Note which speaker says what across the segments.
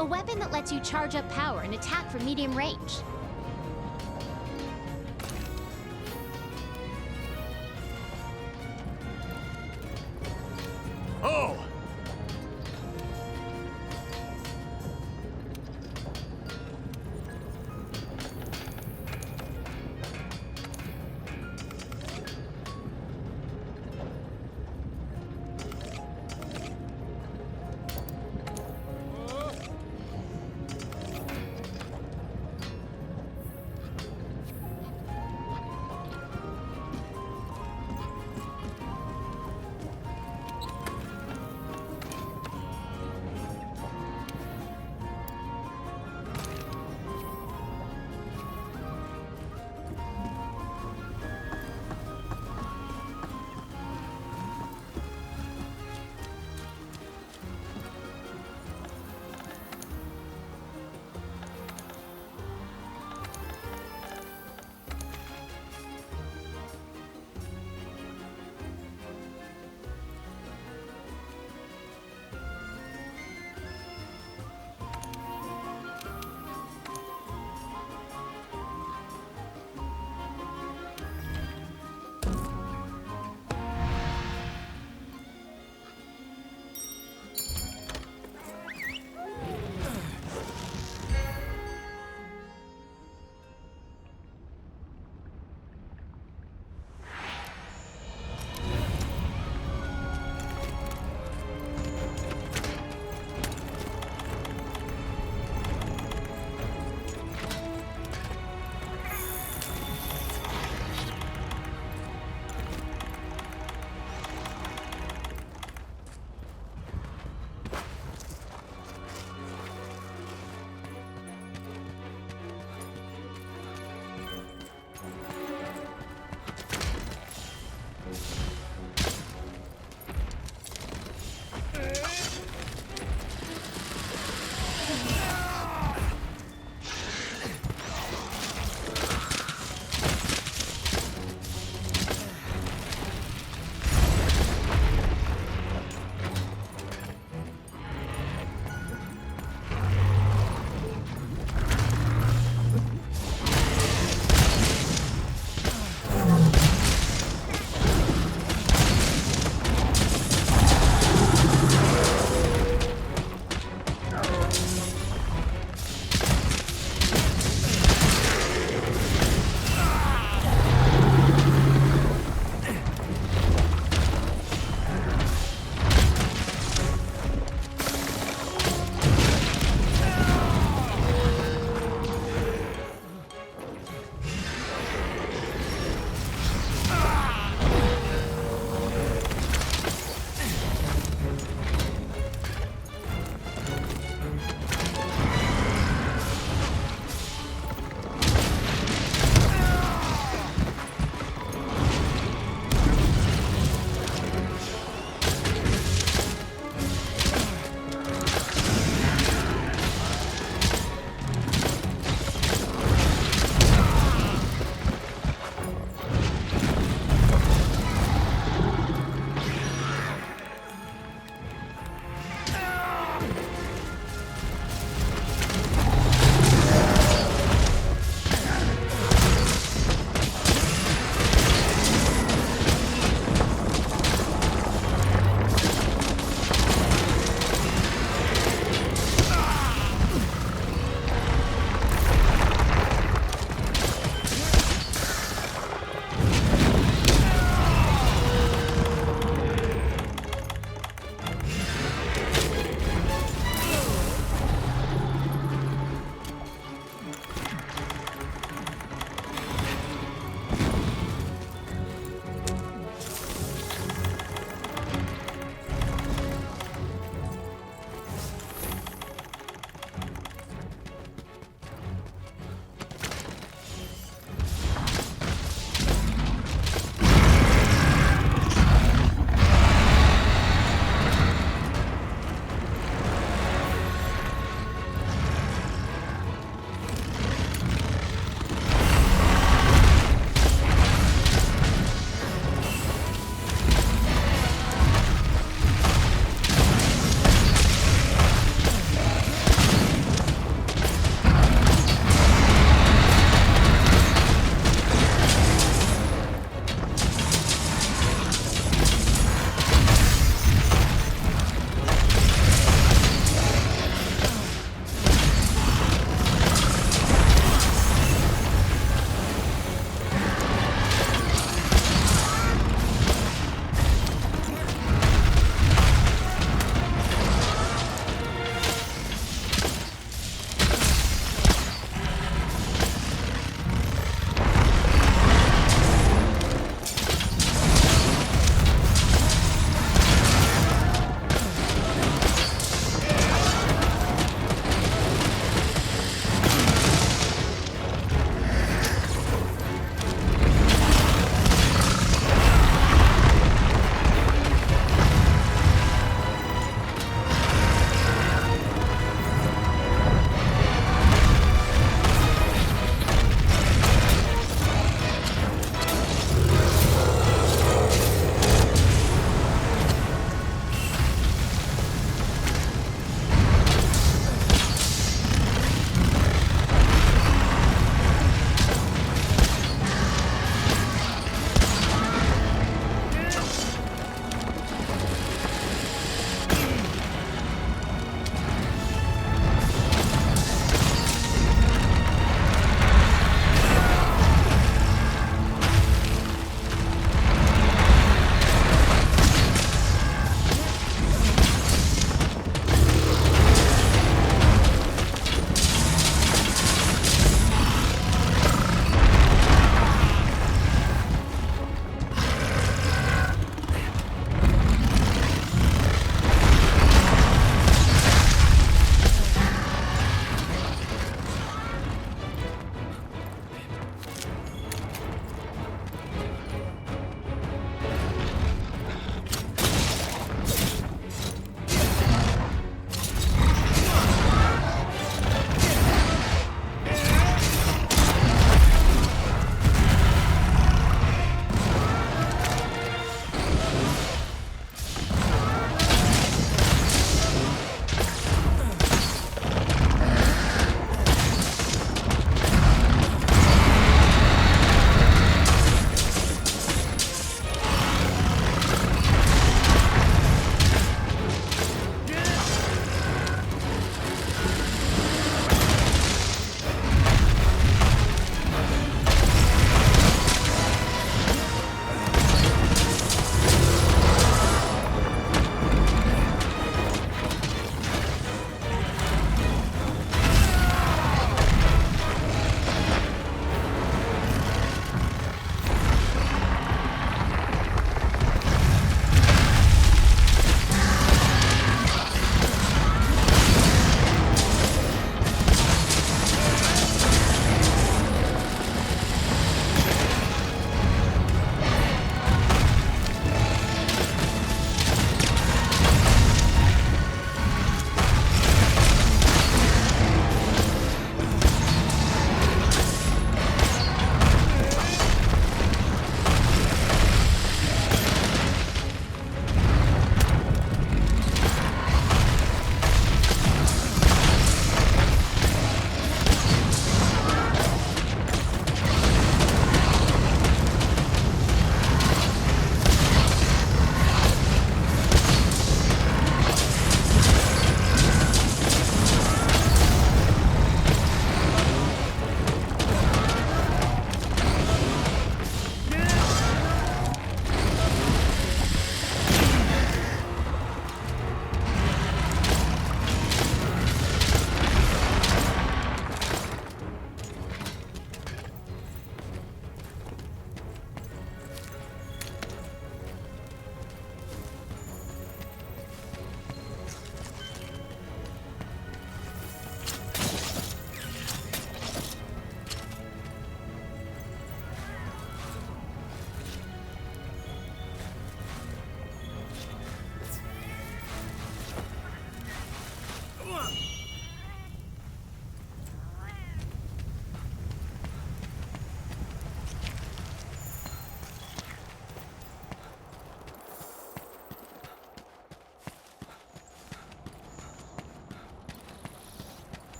Speaker 1: A weapon that lets you charge up power and attack from medium range.
Speaker 2: Oh!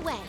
Speaker 1: away.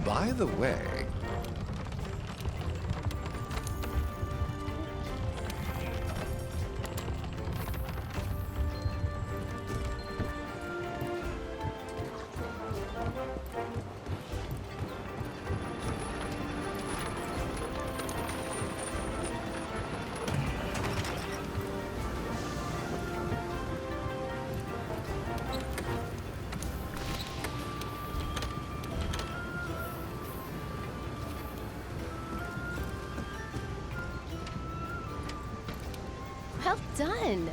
Speaker 2: By the way,
Speaker 1: Well done.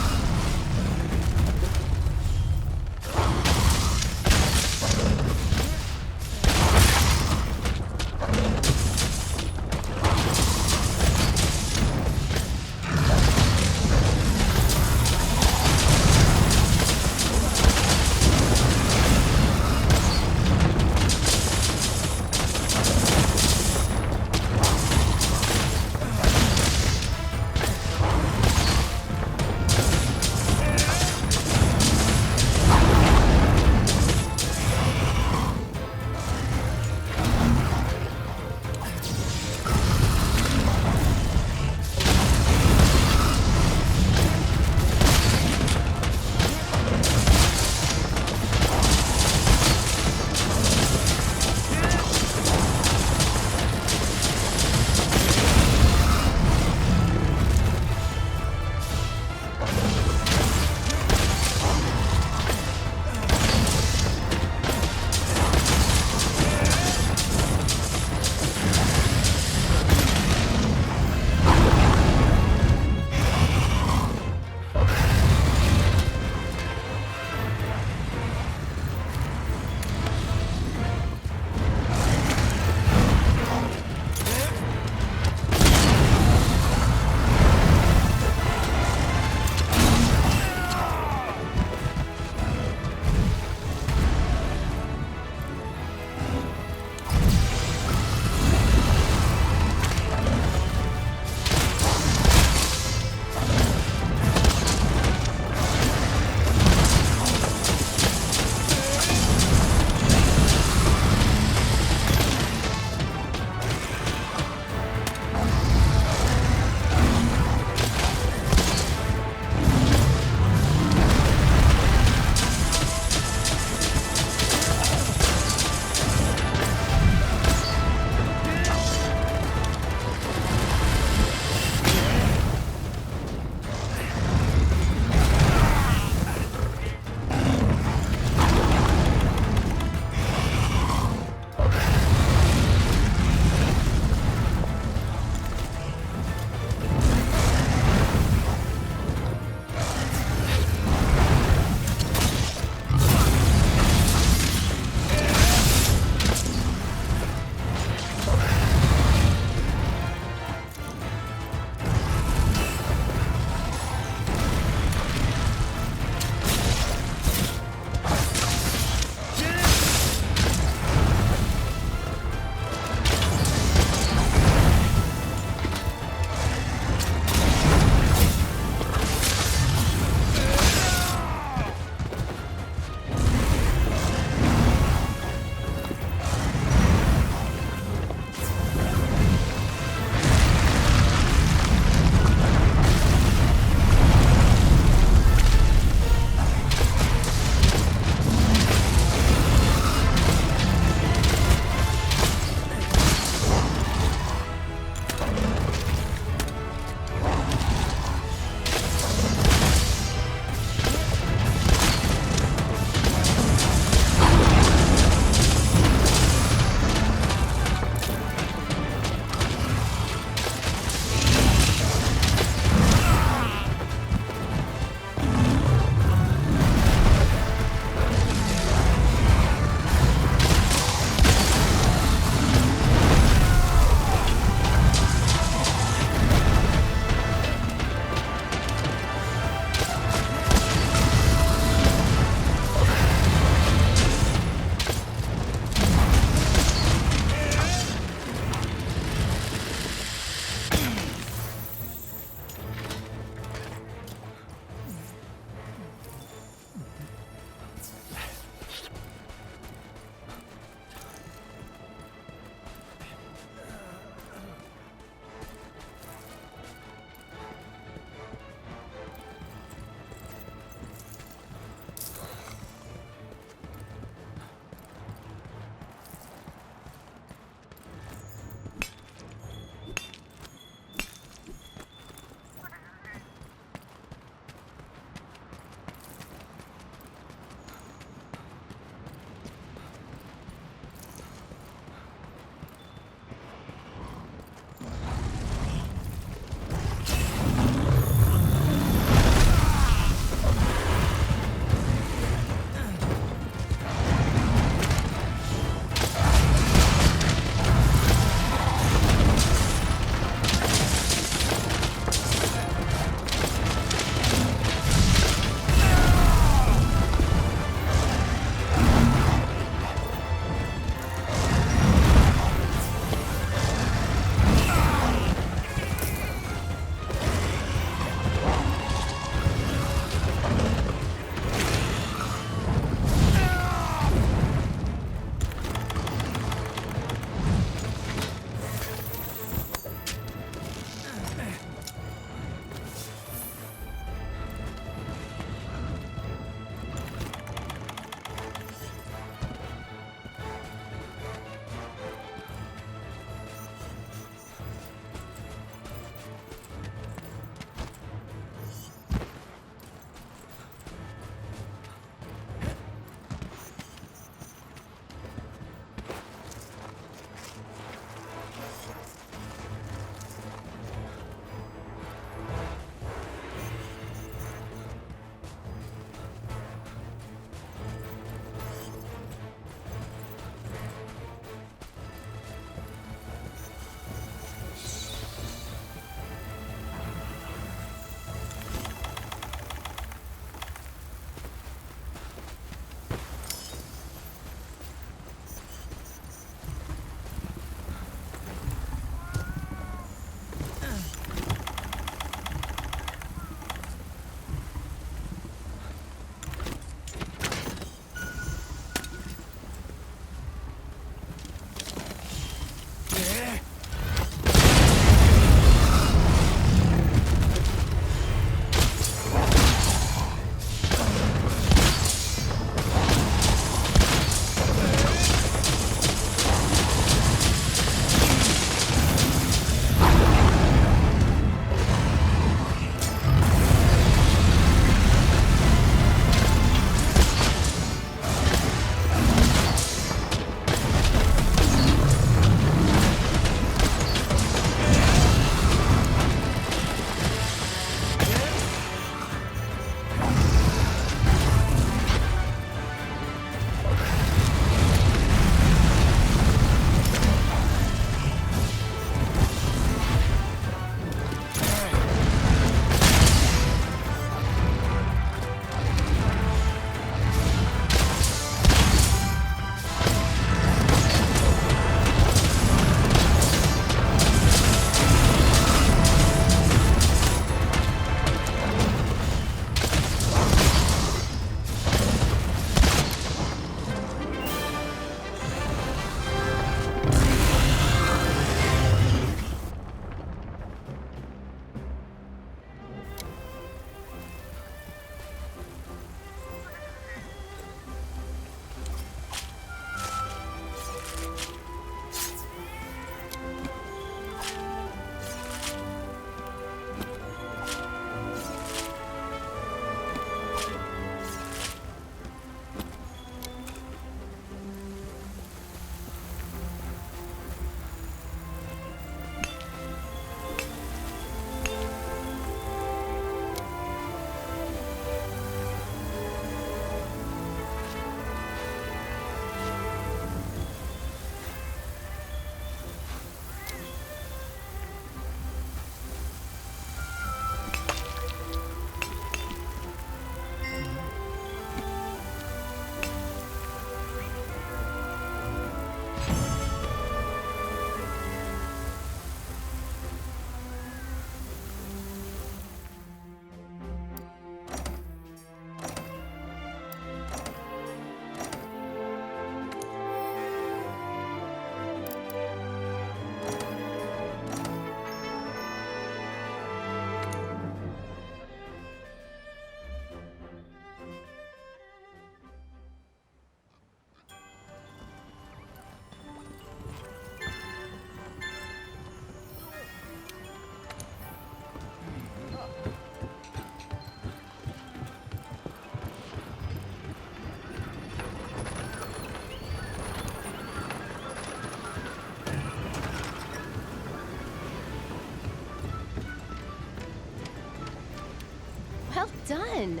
Speaker 3: Well done.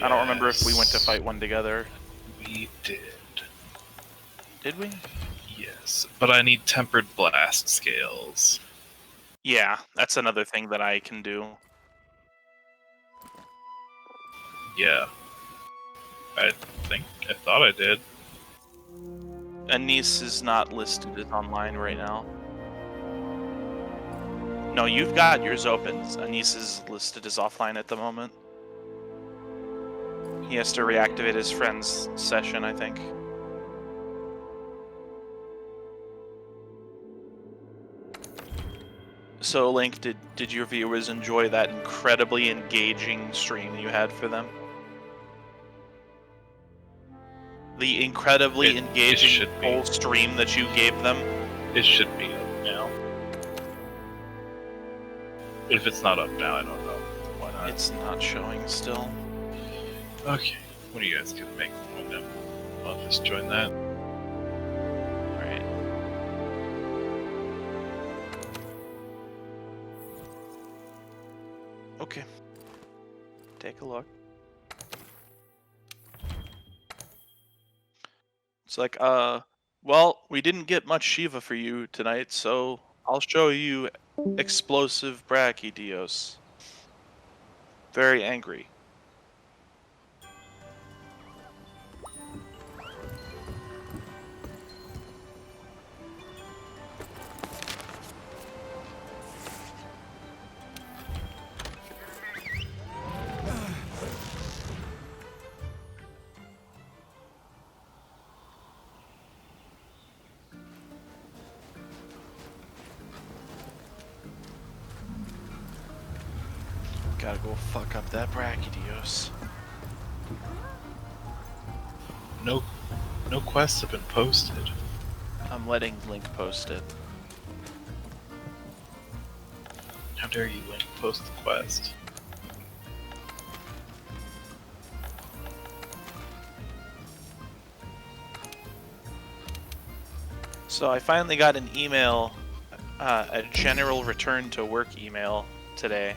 Speaker 4: I don't remember if we went to fight one together.
Speaker 5: We did.
Speaker 4: Did we?
Speaker 5: Yes, but I need tempered blast scales.
Speaker 4: Yeah, that's another thing that I can do.
Speaker 5: Yeah. I thought I did.
Speaker 4: Anise is not listed as online right now. No, you've got yours open. Anise is listed as offline at the moment. He has to reactivate his friend's session, I think. So, Link, did your viewers enjoy that incredibly engaging stream you had for them? The incredibly engaging whole stream that you gave them?
Speaker 5: It should be up now. If it's not up now, I don't know. Why not?
Speaker 4: It's not showing still.
Speaker 5: Okay. What do you guys can make one of them? I'll just join that.
Speaker 4: Alright. Okay. Take a look. It's like, well, we didn't get much Shiva for you tonight, so I'll show you explosive Brachydios. Very angry. Gotta go fuck up that Brachydios.
Speaker 5: No quests have been posted.
Speaker 4: I'm letting Link post it.
Speaker 5: How dare you, Link, post the quest?
Speaker 4: So I finally got an email, a general return to work email today.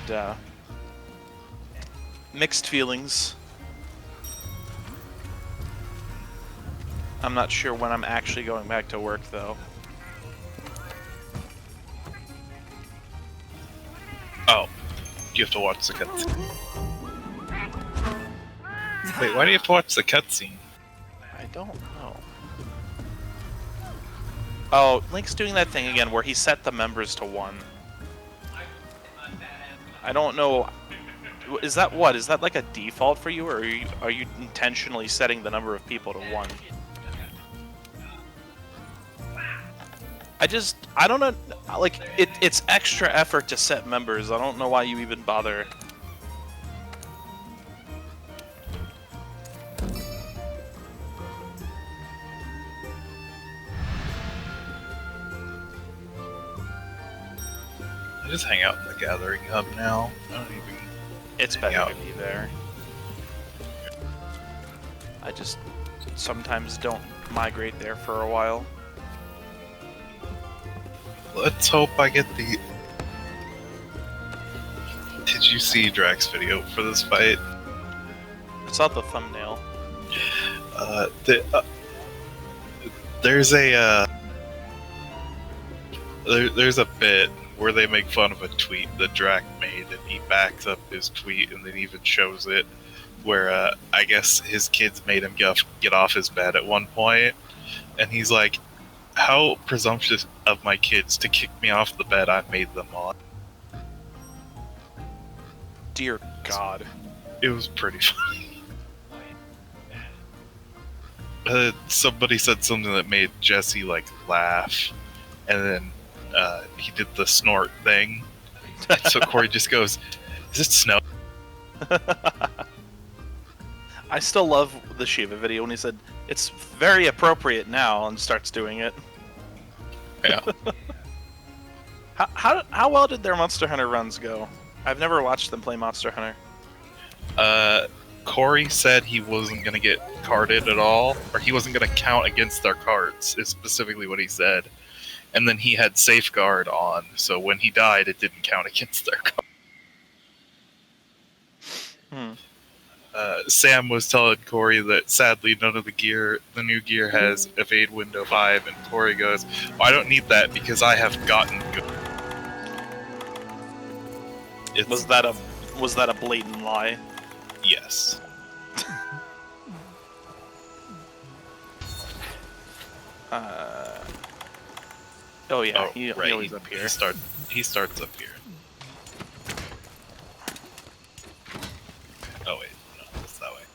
Speaker 4: And, mixed feelings. I'm not sure when I'm actually going back to work, though.
Speaker 5: Oh, you have to watch the cutscene. Wait, why do you have to watch the cutscene?
Speaker 4: I don't know. Oh, Link's doing that thing again where he set the members to 1. I don't know. Is that what? Is that like a default for you, or are you intentionally setting the number of people to 1? I don't know. Like, it's extra effort to set members. I don't know why you even bother.
Speaker 5: I just hang out in the Gathering Hub now. I don't even.
Speaker 4: It's better to be there. I just sometimes don't migrate there for a while.
Speaker 5: Let's hope I get the. Did you see Drax's video for this fight?
Speaker 4: I saw the thumbnail.
Speaker 5: There's a there's a bit where they make fun of a tweet that Drax made, and he backs up his tweet and then even shows it, where I guess his kids made him get off his bed at one point, and he's like, "How presumptuous of my kids to kick me off the bed I made them on."
Speaker 4: Dear God.
Speaker 5: It was pretty funny. Somebody said something that made Jesse like laugh, and then he did the snort thing. And so Corey just goes, "Is it snow?"
Speaker 4: I still love the Shiva video when he said, "It's very appropriate now," and starts doing it.
Speaker 5: Yeah.
Speaker 4: How well did their Monster Hunter runs go? I've never watched them play Monster Hunter.
Speaker 5: Corey said he wasn't going to get carded at all, or he wasn't going to count against their cards, is specifically what he said. And then he had Safeguard on, so when he died, it didn't count against their cards. Sam was telling Corey that sadly none of the new gear has Evade Window 5, and Corey goes, "I don't need that because I have gotten good."
Speaker 4: Was that a blatant lie?
Speaker 5: Yes.
Speaker 4: Oh yeah,
Speaker 5: Right.
Speaker 4: he always up here.
Speaker 5: He starts up here. Oh wait, no, it's that way.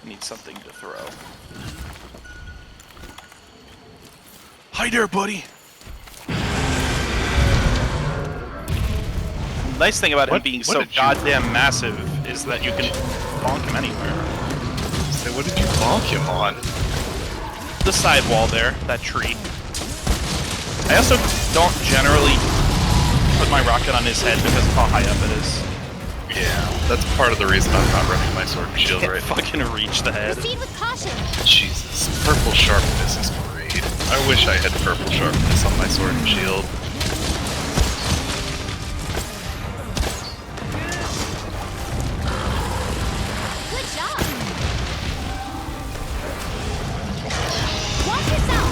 Speaker 4: Need something to throw. Hi there, buddy. The nice thing about him being so goddamn massive is that you can bonk him anywhere.
Speaker 5: So what did you bonk him on?
Speaker 4: The side wall there, that tree. I also don't generally put my rocket on his head because of how high up it is.
Speaker 5: Yeah, that's part of the reason I'm not running my sword and shield right now.
Speaker 4: Fucking reach the head.
Speaker 1: Proceed with caution.
Speaker 5: Jesus, purple sharpness is great. I wish I had purple sharpness on my sword and shield.
Speaker 1: Good job. Watch yourself.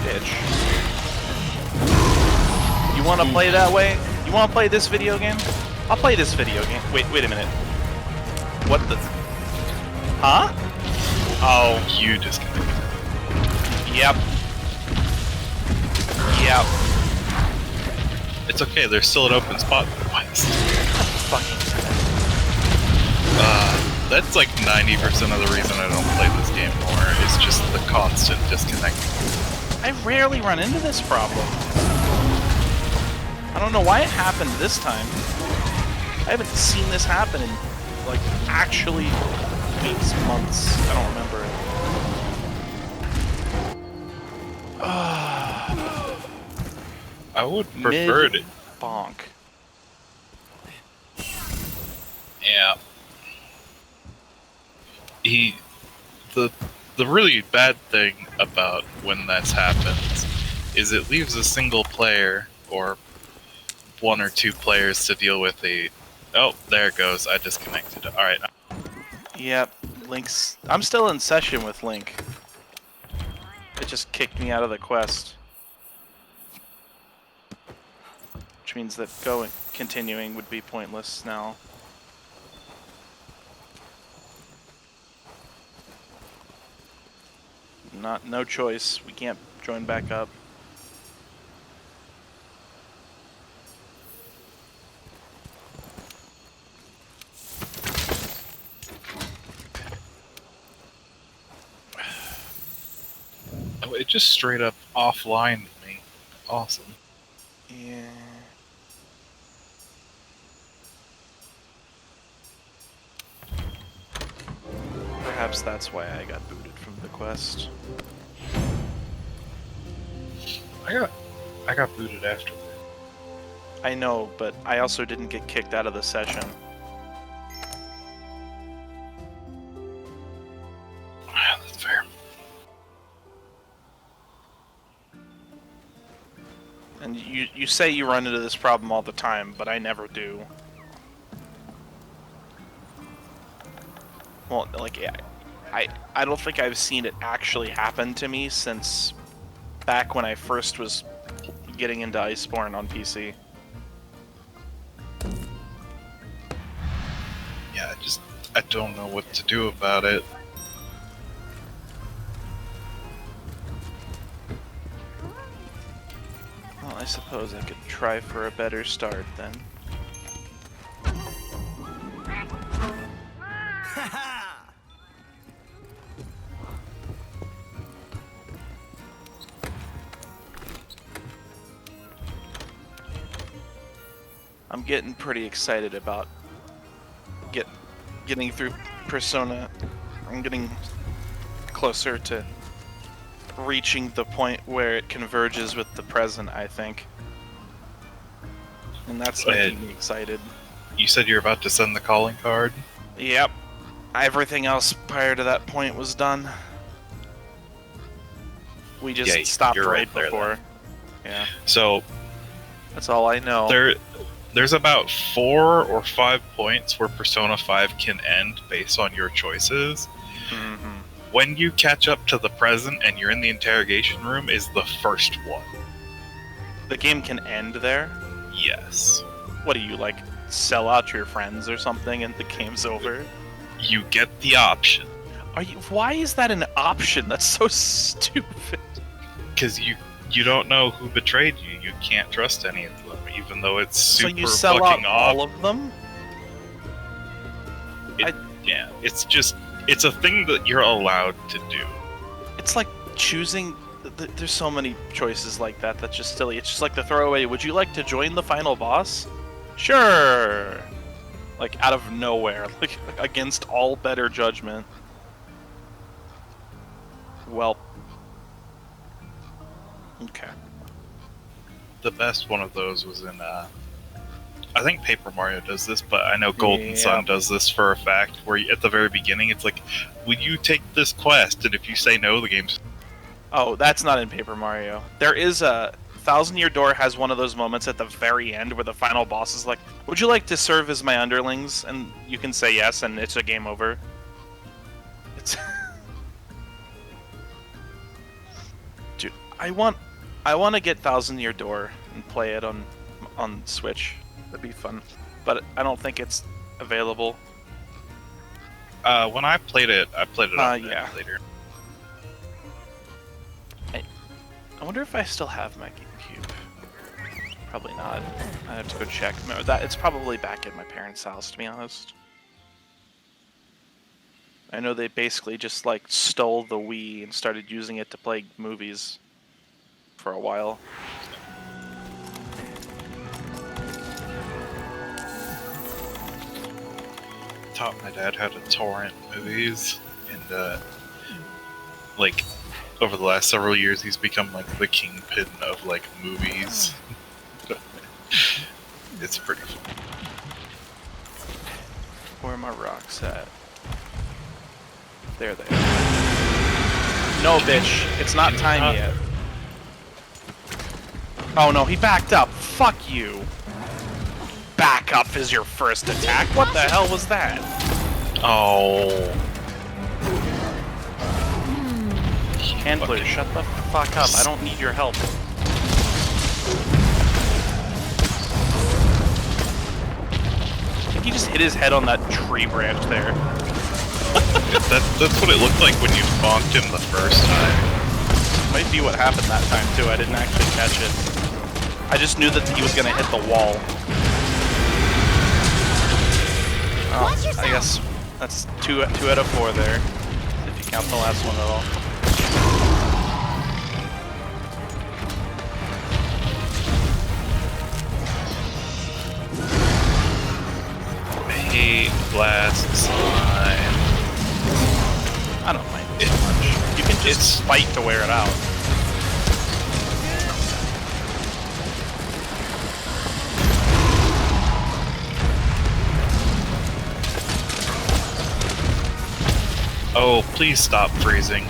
Speaker 4: Bitch. You want to play that way? You want to play this video game? I'll play this video game. Wait a minute. What the? Huh? Oh.
Speaker 5: You disconnected.
Speaker 4: Yep. Yep.
Speaker 5: It's okay, there's still an open spot. What?
Speaker 4: Fucking.
Speaker 5: That's like 90% of the reason I don't play this game more. It's just the constant disconnecting.
Speaker 4: I rarely run into this problem. I don't know why it happened this time. I haven't seen this happen in, like, actually weeks, months. I don't remember it.
Speaker 5: I would prefer it.
Speaker 4: Bonk.
Speaker 5: Yeah. The really bad thing about when that happens is it leaves a single player or one or two players to deal with oh, there it goes. I disconnected. Alright.
Speaker 4: Yep, Link's... I'm still in session with Link. It just kicked me out of the quest. Which means that continuing would be pointless now. No choice. We can't join back up.
Speaker 5: Oh, it just straight up offlined me. Awesome.
Speaker 4: Yeah. Perhaps that's why I got booted from the quest.
Speaker 5: I got booted after.
Speaker 4: I know, but I also didn't get kicked out of the session.
Speaker 5: That's fair.
Speaker 4: And you say you run into this problem all the time, but I never do. Well, like, yeah, I don't think I've seen it actually happen to me since back when I first was getting into Iceborne on PC.
Speaker 5: I don't know what to do about it.
Speaker 4: Well, I suppose I could try for a better start then. I'm getting pretty excited about getting through Persona. I'm getting closer to reaching the point where it converges with the present, I think. And that's making me excited.
Speaker 5: You said you're about to send the calling card?
Speaker 4: Yep. Everything else prior to that point was done. We just stopped right before. Yeah.
Speaker 5: So
Speaker 4: that's all I know.
Speaker 5: There's about 4 or 5 points where Persona 5 can end based on your choices.
Speaker 4: Mm-hmm.
Speaker 5: When you catch up to the present and you're in the interrogation room is the first one.
Speaker 4: The game can end there?
Speaker 5: Yes.
Speaker 4: What do you, like, sell out to your friends or something and the game's over?
Speaker 5: You get the option.
Speaker 4: Why is that an option? That's so stupid.
Speaker 5: Because you don't know who betrayed you. You can't trust any of them, even though it's super
Speaker 4: fucking off. So you sell out all of them?
Speaker 5: Yeah, it's just... It's a thing that you're allowed to do.
Speaker 4: It's like choosing... There's so many choices like that that's just silly. It's just like the throwaway, would you like to join the final boss? Sure! Like, out of nowhere. Like, against all better judgment. Well... Okay.
Speaker 5: The best one of those was in, I think Paper Mario does this, but I know Golden Sun does this for a fact, where at the very beginning it's like, will you take this quest? And if you say no, the game's...
Speaker 4: Oh, that's not in Paper Mario. There is a... Thousand Year Door has one of those moments at the very end where the final boss is like, would you like to serve as my underlings? And you can say yes, and it's a game over. It's... Dude, I want to get Thousand Year Door and play it on Switch. That'd be fun. But I don't think it's available.
Speaker 5: When I played it on later.
Speaker 4: I wonder if I still have my GameCube. Probably not. I have to go check. No, it's probably back at my parents' house, to be honest. I know they basically just like stole the Wii and started using it to play movies for a while.
Speaker 5: Taught my dad how to torrent movies, and like over the last several years he's become like the kingpin of like movies. It's pretty fun.
Speaker 4: Where are my rocks at? There they are. No, bitch, it's not time yet. Oh no, he backed up. Fuck you. Back up is your first attack? What the hell was that?
Speaker 5: Oh.
Speaker 4: Handler, shut the fuck up. I don't need your help. I think he just hit his head on that tree branch there.
Speaker 5: That's what it looked like when you bonked him the first time.
Speaker 4: Might be what happened that time too. I didn't actually catch it. I just knew that he was gonna hit the wall. Oh, I guess that's two out of 4 there, if you count the last one at all.
Speaker 5: I hate blast slime.
Speaker 4: I don't mind it much. You can just fight to wear it out.
Speaker 5: Oh, please stop freezing.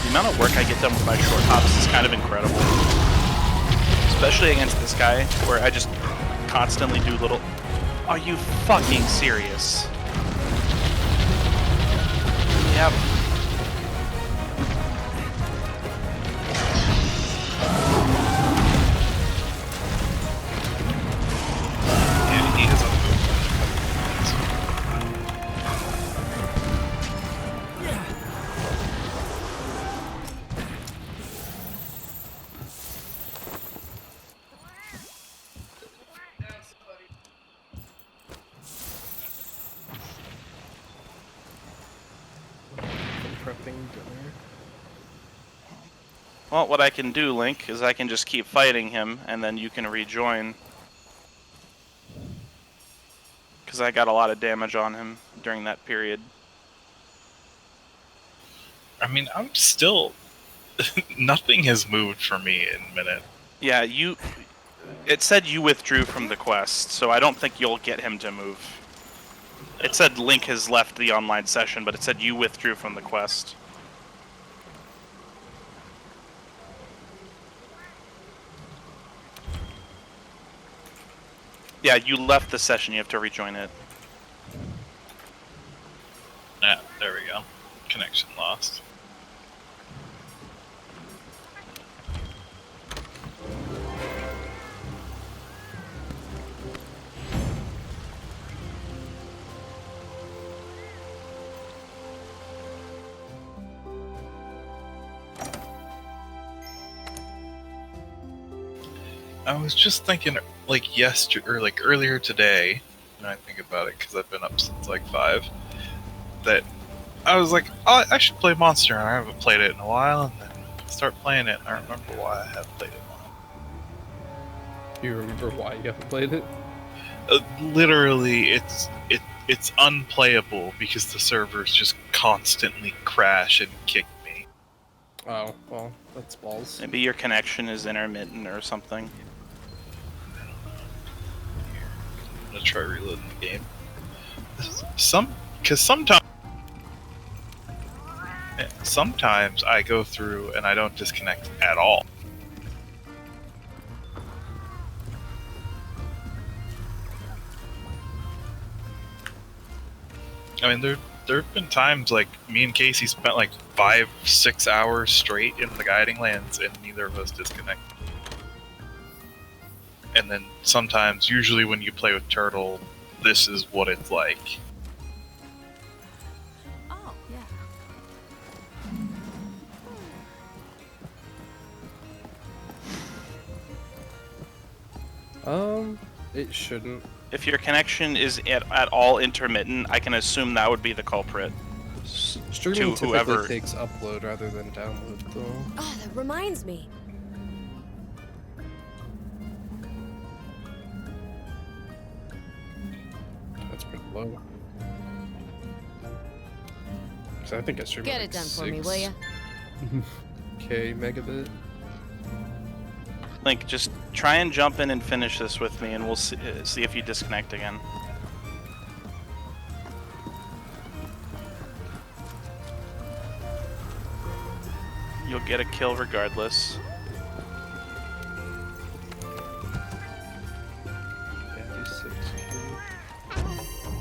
Speaker 4: The amount of work I get done with my short hops is kind of incredible. Especially against this guy, where I just constantly do little... Are you fucking serious? Yep. Well, what I can do, Link, is I can just keep fighting him, and then you can rejoin. Because I got a lot of damage on him during that period.
Speaker 5: I mean, I'm still... Nothing has moved for me in a minute.
Speaker 4: Yeah, it said you withdrew from the quest, so I don't think you'll get him to move. It said Link has left the online session, but it said you withdrew from the quest. Yeah, you left the session, you have to rejoin it.
Speaker 5: Yeah, there we go. Connection lost. I was just thinking, like yesterday, or like earlier today, when I think about it, because I've been up since like 5, that I was like, oh, I should play Monster, and I haven't played it in a while, and then start playing it, and I remember why I haven't played it in a while.
Speaker 3: Do you remember why you haven't played it?
Speaker 5: Literally, it's unplayable because the servers just constantly crash and kick me.
Speaker 3: Oh, well, that's balls.
Speaker 4: Maybe your connection is intermittent or something.
Speaker 5: I'm gonna try reloading the game. Because sometimes I go through and I don't disconnect at all. I mean, there have been times like me and Casey spent like 5-6 hours straight in the guiding lands and neither of us disconnect. And then sometimes, usually when you play with Turtle, this is what it's like.
Speaker 1: Oh, yeah.
Speaker 3: It shouldn't.
Speaker 4: If your connection is at all intermittent, I can assume that would be the culprit.
Speaker 3: Streaming
Speaker 4: To whoever
Speaker 3: typically takes upload rather than download, though.
Speaker 6: Oh, that reminds me.
Speaker 3: That's pretty low. So I think I streamed
Speaker 6: Get
Speaker 3: like
Speaker 6: it done for me, will ya?
Speaker 3: K megabit.
Speaker 4: Link, just try and jump in and finish this with me, and we'll see if you disconnect again. You'll get a kill regardless.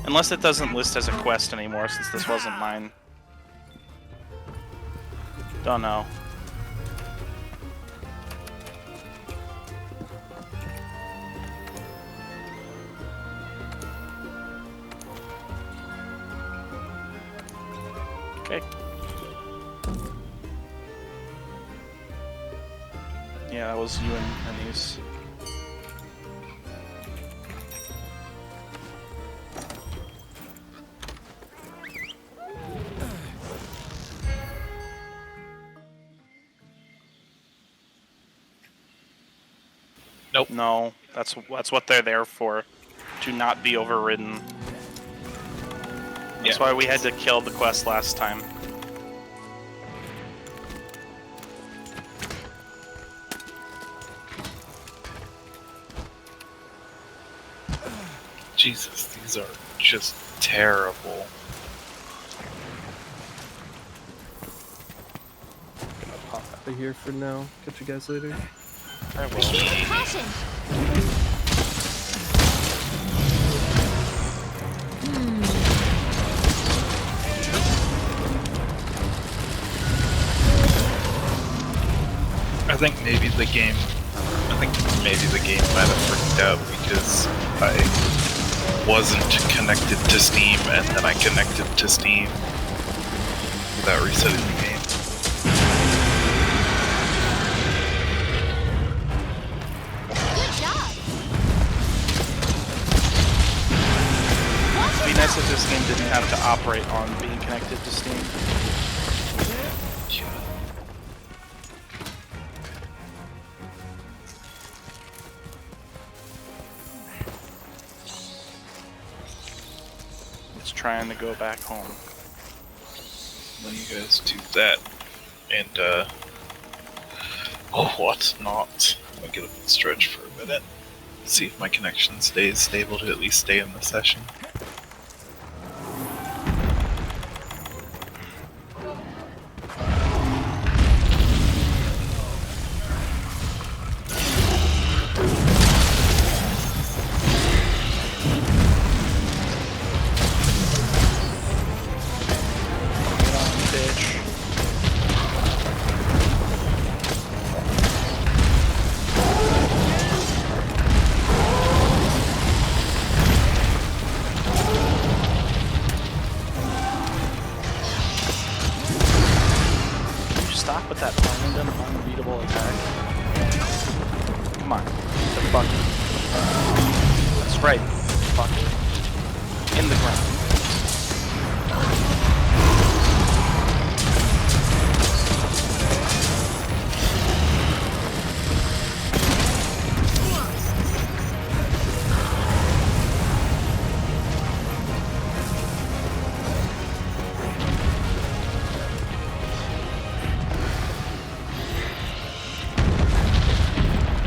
Speaker 4: Unless it doesn't list as a quest anymore, since this wasn't mine. Don't know. Okay. Yeah, that was you and Anise.
Speaker 5: Nope.
Speaker 4: No, that's what they're there for, to not be overridden. That's why we had to kill the quest last time.
Speaker 5: Jesus, these are just terrible.
Speaker 3: Gonna pop out of here for now. Catch you guys later.
Speaker 4: I will.
Speaker 1: Caution!
Speaker 5: I think maybe the game might have freaked out because I wasn't connected to Steam and then I connected to Steam without resetting the game.
Speaker 1: Good job!
Speaker 4: It'd be nice if this game didn't have to operate on being connected to Steam. It's trying to go back home.
Speaker 5: Then you guys do that. And, what's not? I'll get up and stretch for a minute. See if my connection stays stable to at least stay in the session.
Speaker 4: Stop with that random unreadable attack. Come on. The fuck. That's right. Fuck. In the ground.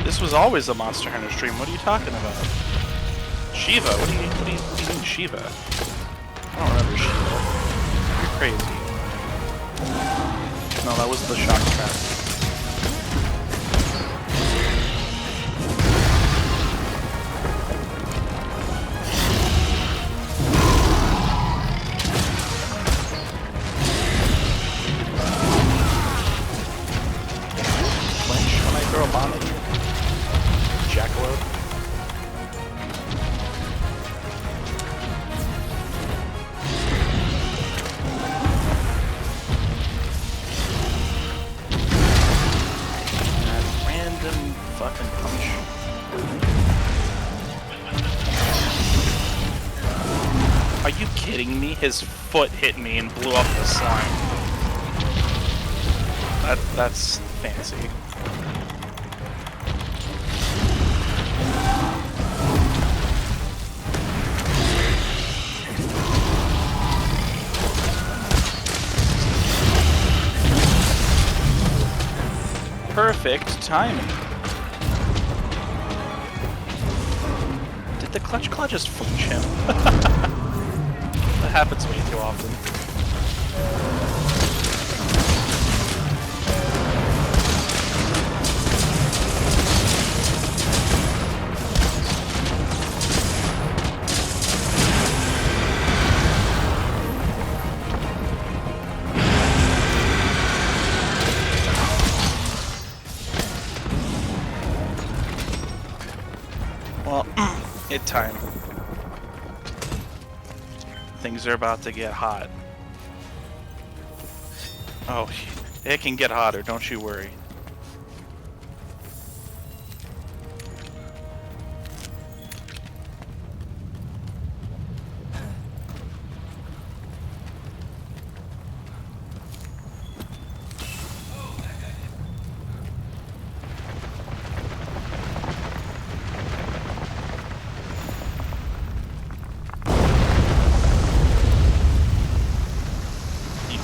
Speaker 4: This was always a Monster Hunter stream. What are you talking about? Shiva? What do you mean Shiva? I don't remember Shiva. You're crazy. No, that was the shock trap. Flinch when I throw a bomb at you? Jackalope. That random fucking punch. Are you kidding me? His foot hit me and blew up the slime. That's fancy. Perfect timing. Did the Clutch Claw just flinch him? That happens way too often. Well, it time. Things are about to get hot. Oh, it can get hotter, don't you worry.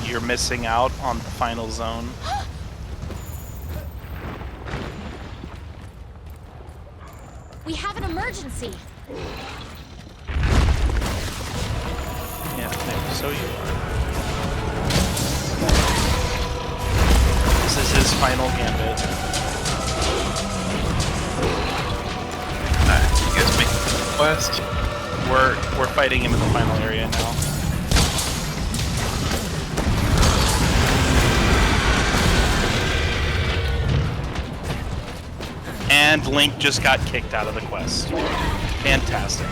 Speaker 4: You're missing out on the final zone.
Speaker 1: We have an emergency.
Speaker 4: Yeah, so you are. This is his final gambit.
Speaker 5: You guys make the quest?
Speaker 4: We're fighting him in the final area now. And Link just got kicked out of the quest. Fantastic.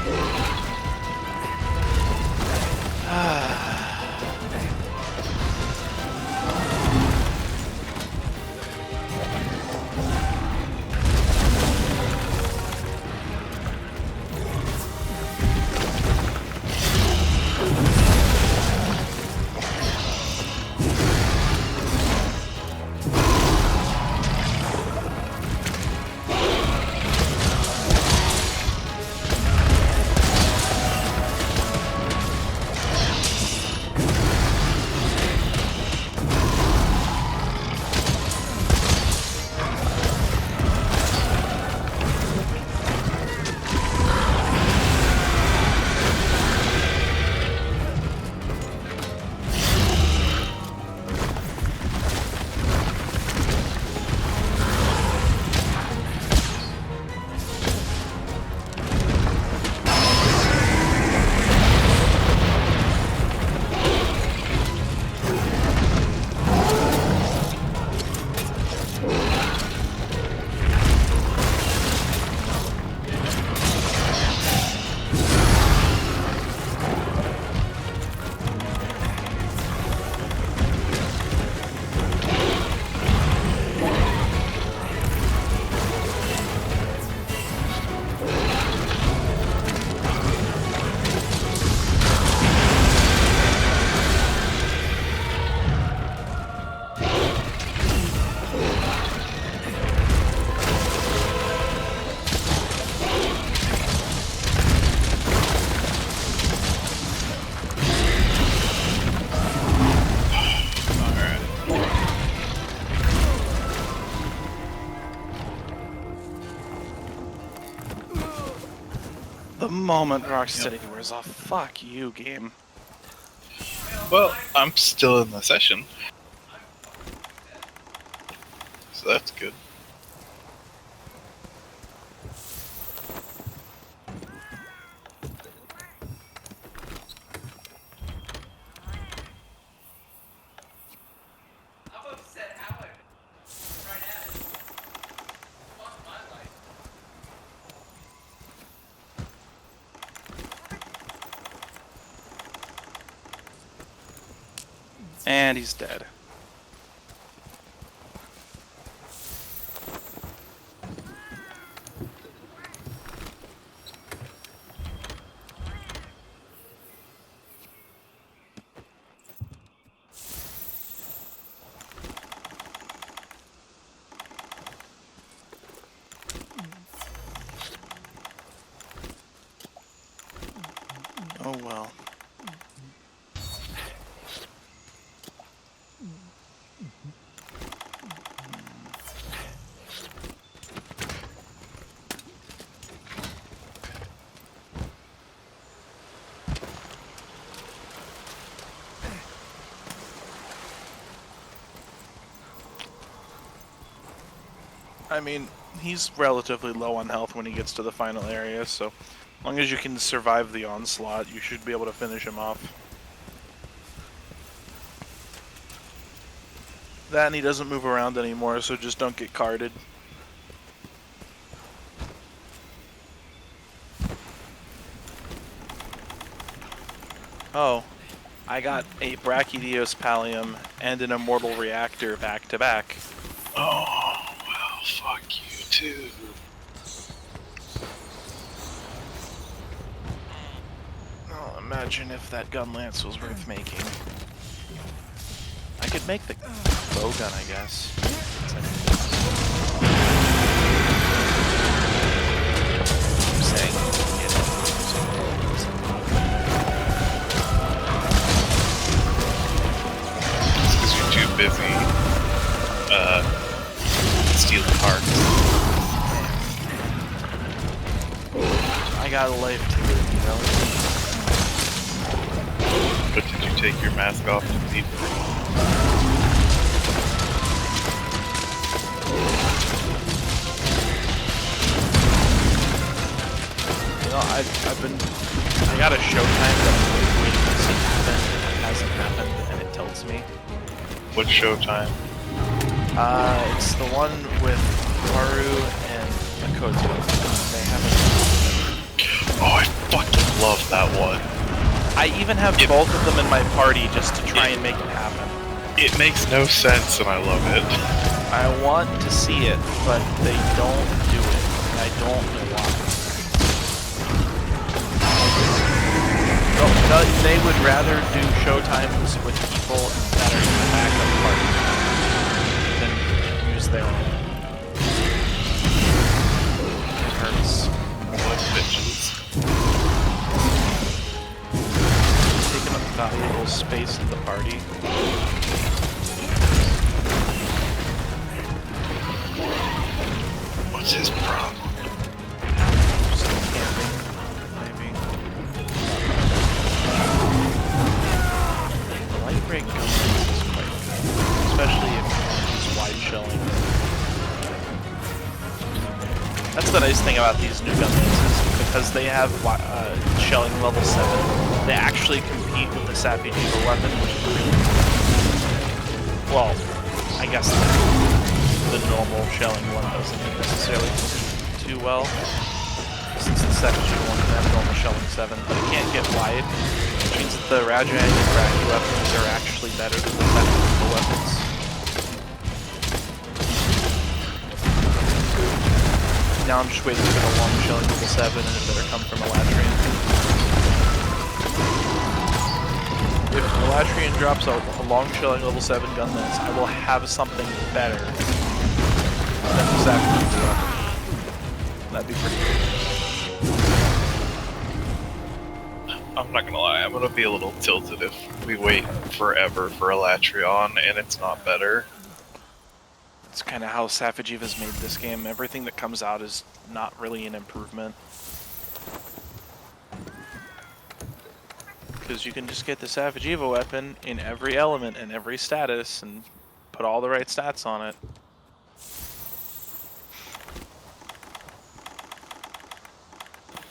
Speaker 4: The moment Rocksteady wears off, fuck you, game.
Speaker 5: Well, I'm still in the session. So that's good.
Speaker 4: And he's dead. Oh well. I mean, he's relatively low on health when he gets to the final area, so as long as you can survive the onslaught, you should be able to finish him off. That and he doesn't move around anymore, so just don't get carded. Oh, I got a Brachydios Pallium and an Immortal Reactor back to back.
Speaker 5: Oh, well, fuck you too.
Speaker 4: Oh, imagine if that gun lance was worth making. I could make the bow gun, I guess. I'm saying,
Speaker 5: Because you're too busy stealing parts.
Speaker 4: I got a life to live, you know?
Speaker 5: But did you take your mask off to leave?
Speaker 4: You know, I got a Showtime that I'm waiting to see happen, and it hasn't happened, and it tells me.
Speaker 5: What Showtime?
Speaker 4: It's the one with Haru and Makoto. They haven't.
Speaker 5: Oh, I fucking love that one.
Speaker 4: I even have both of them in my party just to try and make it happen.
Speaker 5: It makes no sense, and I love it.
Speaker 4: I want to see it, but they don't do it, and I don't know why. No, they would rather do showtimes with people that are in the backup party than use their own. It hurts.
Speaker 5: What bitches?
Speaker 4: Taking up valuable space in the party.
Speaker 5: What's his problem?
Speaker 4: Just camping, maybe. The light break gun is quite good, especially if it's wide shelling. That's the nice thing about these new gun lances, because they have shelling level 7. They actually compete with the Sappy Diva weapon, which is really cool. Well, I guess the normal shelling one doesn't necessarily too well, since the Sappy Diva one can have normal shelling 7, but it can't get wide, which means that the Raging Brachydios weapons are actually better than the Sappy Diva weapons. Now I'm just waiting for the long shelling level 7, and it better come from Elatrian. If Elatrian drops a long shelling level 7 gun lance, I will have something better than the Sappy Diva weapon. That'd be pretty cool.
Speaker 5: I'm not gonna lie, I'm gonna be a little tilted if we wait forever for Elatrion and it's not better.
Speaker 4: It's kind of how Sapphijiva's made this game. Everything that comes out is not really an improvement. because you can just get the Savage Evo weapon in every element and every status and put all the right stats on it.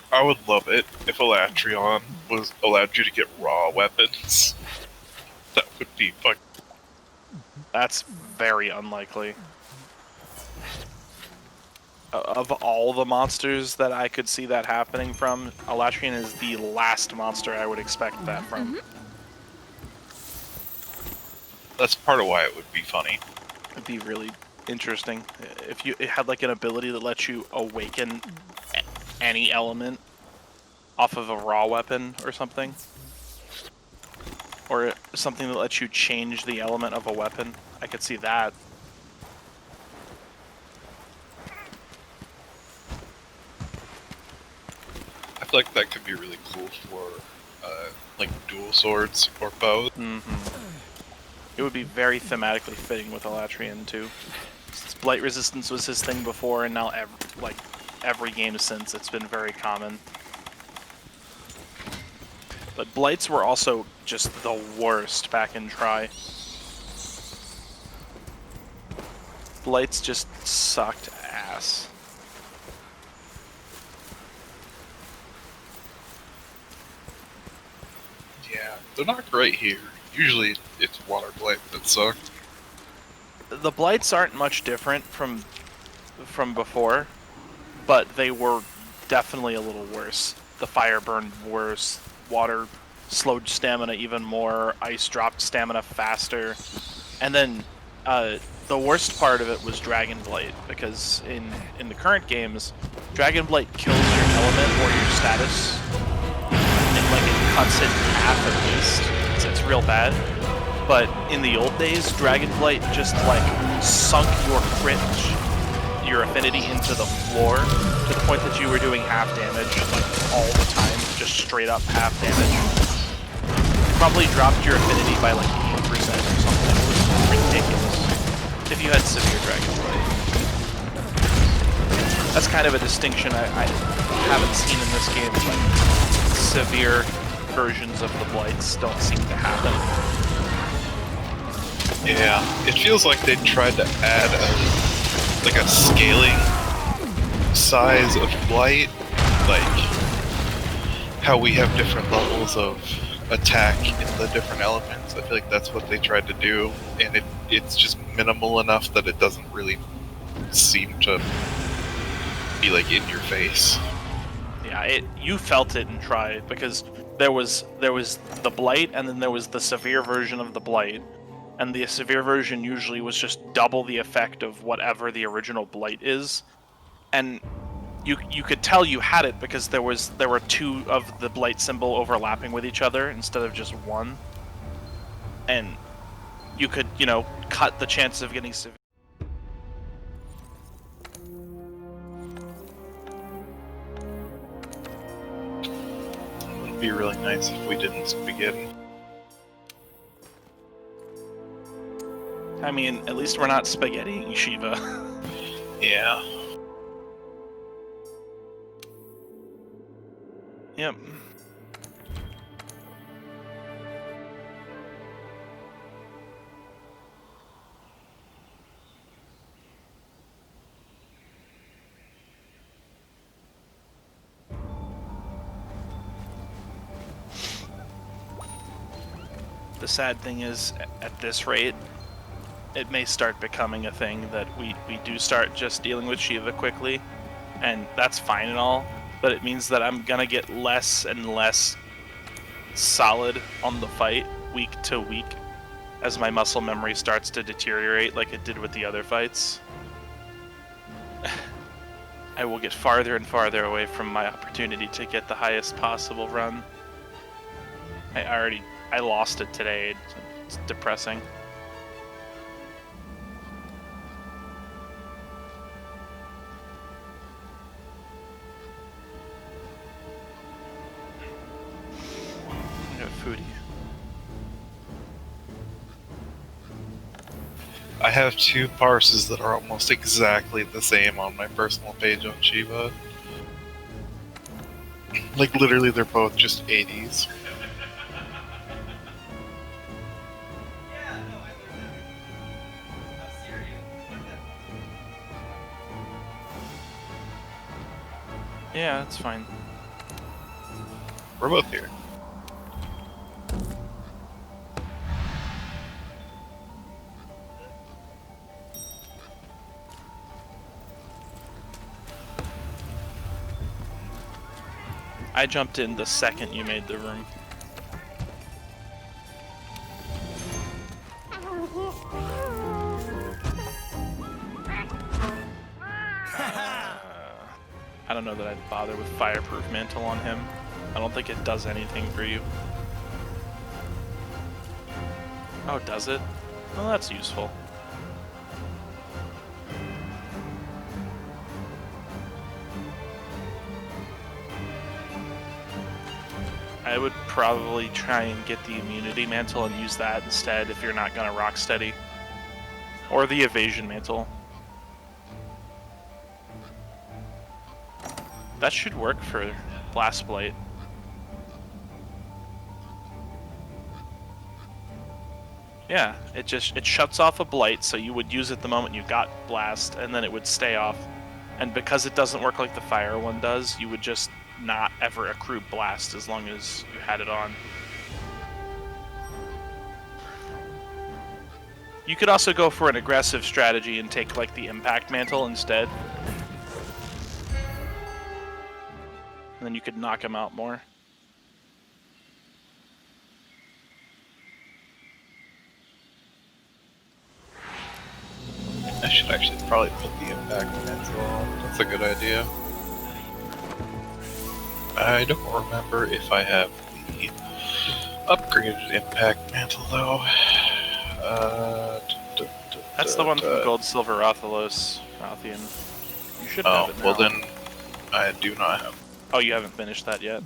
Speaker 5: I would love it if Elatreon was allowed you to get raw weapons. That would be fucking...
Speaker 4: That's very unlikely. Of all the monsters that I could see that happening from, Elatreon is the last monster I would expect that from.
Speaker 5: That's part of why it would be funny.
Speaker 4: It'd be really interesting if it had like an ability that lets you awaken any element off of a raw weapon or something. Or something that lets you change the element of a weapon. I could see that.
Speaker 5: I feel like that could be really cool for like dual swords or bows.
Speaker 4: It would be very thematically fitting with Elatreon too. Since Blight resistance was his thing before, and now every game since, it's been very common. But Blights were also just the worst back in Tri. Blights just sucked ass.
Speaker 5: Yeah, they're not great here. Usually it's Water Blight that sucked.
Speaker 4: The Blights aren't much different from before, but they were definitely a little worse. The fire burned worse, water slowed stamina even more, ice dropped stamina faster, and then the worst part of it was Dragon Blight, because in the current games, Dragon Blight kills your element or your status, and like it cuts it in half at least. It's real bad. But in the old days, Dragon Blight just like sunk your crit, your affinity into the floor to the point that you were doing half damage like all the time, just straight up half damage. Probably dropped your affinity by like 80% or something. It was ridiculous. If you had severe Dragon Blight. That's kind of a distinction I haven't seen in this game, but severe versions of the Blights don't seem to happen.
Speaker 5: Yeah, it feels like they tried to add a scaling size of Blight, like how we have different levels of attack in the different elements. I feel like that's what they tried to do, and it's just minimal enough that it doesn't really seem to be like in your face.
Speaker 4: Yeah, you felt it and tried, because there was the Blight, and then there was the severe version of the Blight, and the severe version usually was just double the effect of whatever the original Blight is, and you could tell you had it because there were two of the Blight symbol overlapping with each other instead of just one, and you could cut the chances of getting severe.
Speaker 5: It would be really nice if we didn't spaghetti.
Speaker 4: I mean, at least we're not spaghettiing Shiva.
Speaker 5: Yeah.
Speaker 4: Yep. The sad thing is, at this rate, it may start becoming a thing that we do start just dealing with Shiva quickly, and that's fine and all, but it means that I'm gonna get less and less solid on the fight week to week as my muscle memory starts to deteriorate like it did with the other fights. I will get farther and farther away from my opportunity to get the highest possible run. I lost it today. It's depressing. Foodie.
Speaker 5: I have two parses that are almost exactly the same on my personal page on Shiva. Like literally they're both just 80s.
Speaker 4: Yeah, that's fine.
Speaker 5: We're both here.
Speaker 4: I jumped in the second you made the room. I don't know that I'd bother with Fireproof Mantle on him. I don't think it does anything for you. Oh, does it? Well, that's useful. I would probably try and get the Immunity Mantle and use that instead if you're not gonna rock steady. Or the Evasion Mantle. That should work for Blast Blight. Yeah, it shuts off a blight, so you would use it the moment you got blast, and then it would stay off. And because it doesn't work like the fire one does, you would just not ever accrue blast as long as you had it on. You could also go for an aggressive strategy and take like the impact mantle instead. And then you could knock him out more.
Speaker 5: I should actually probably put the impact mantle on. That's a good idea. I don't remember if I have the upgraded impact mantle though.
Speaker 4: That's the one from Gold Silver Rathalos, Rathian. You should have it now.
Speaker 5: Well then, I do not have.
Speaker 4: Oh, you haven't finished that yet?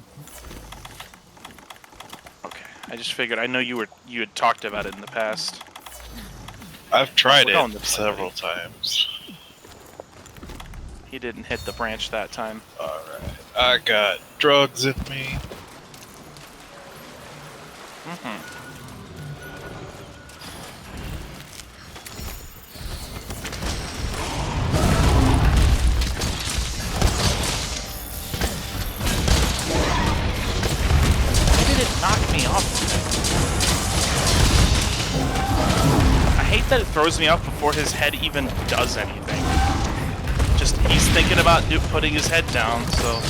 Speaker 4: Okay, I just figured, I know you had talked about it in the past.
Speaker 5: I've tried
Speaker 4: We're going
Speaker 5: it
Speaker 4: this
Speaker 5: several
Speaker 4: way.
Speaker 5: times.
Speaker 4: He didn't hit the branch that time.
Speaker 5: Alright. I got drugs in me.
Speaker 4: Why did it knock me off today? I hate that it throws me off before his head even does anything. Just, he's thinking about putting his head down, so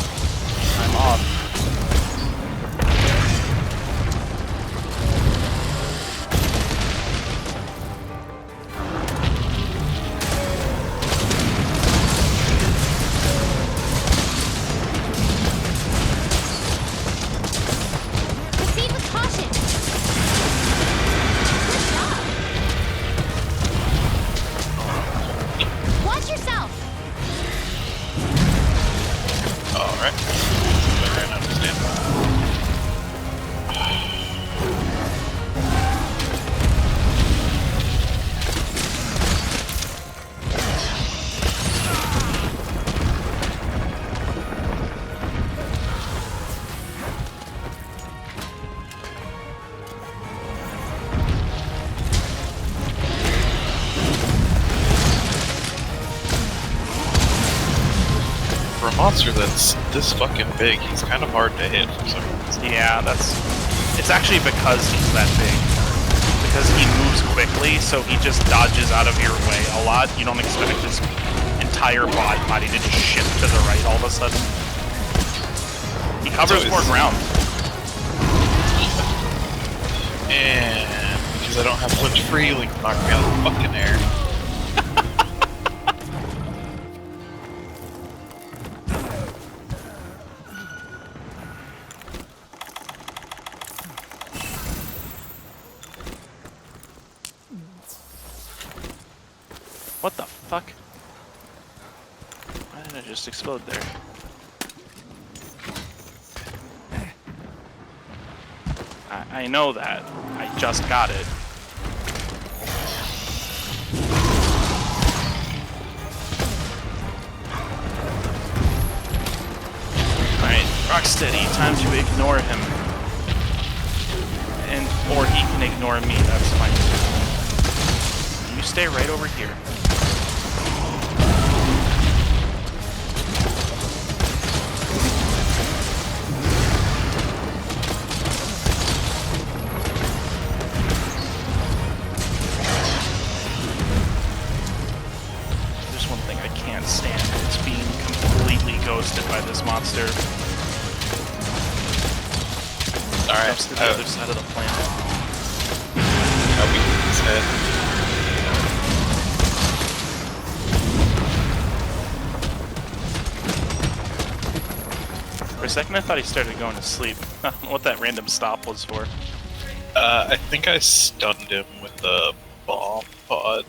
Speaker 4: I'm off.
Speaker 1: Proceed with caution. Good job. Watch yourself.
Speaker 5: Alright. I don't understand. For a monster that's this fucking big, he's kind of hard to hit for some reason.
Speaker 4: Yeah, it's actually because he's that big. Because he moves quickly, so he just dodges out of your way a lot. You don't expect his entire body to just shift to the right all of a sudden. He covers more ground.
Speaker 5: And because I don't have much freely, knock me out of the fucking air.
Speaker 4: What the fuck? Why did I just explode there? I know that. I just got it. Alright, Rocksteady, time to ignore him. Or he can ignore me, that's fine too. You stay right over here.
Speaker 5: Alright,
Speaker 4: Jumps to the other side of the planet.
Speaker 5: I'll be his head.
Speaker 4: For a second I thought he started going to sleep. I don't know what that random stop was for.
Speaker 5: I think I stunned him with the bomb pod.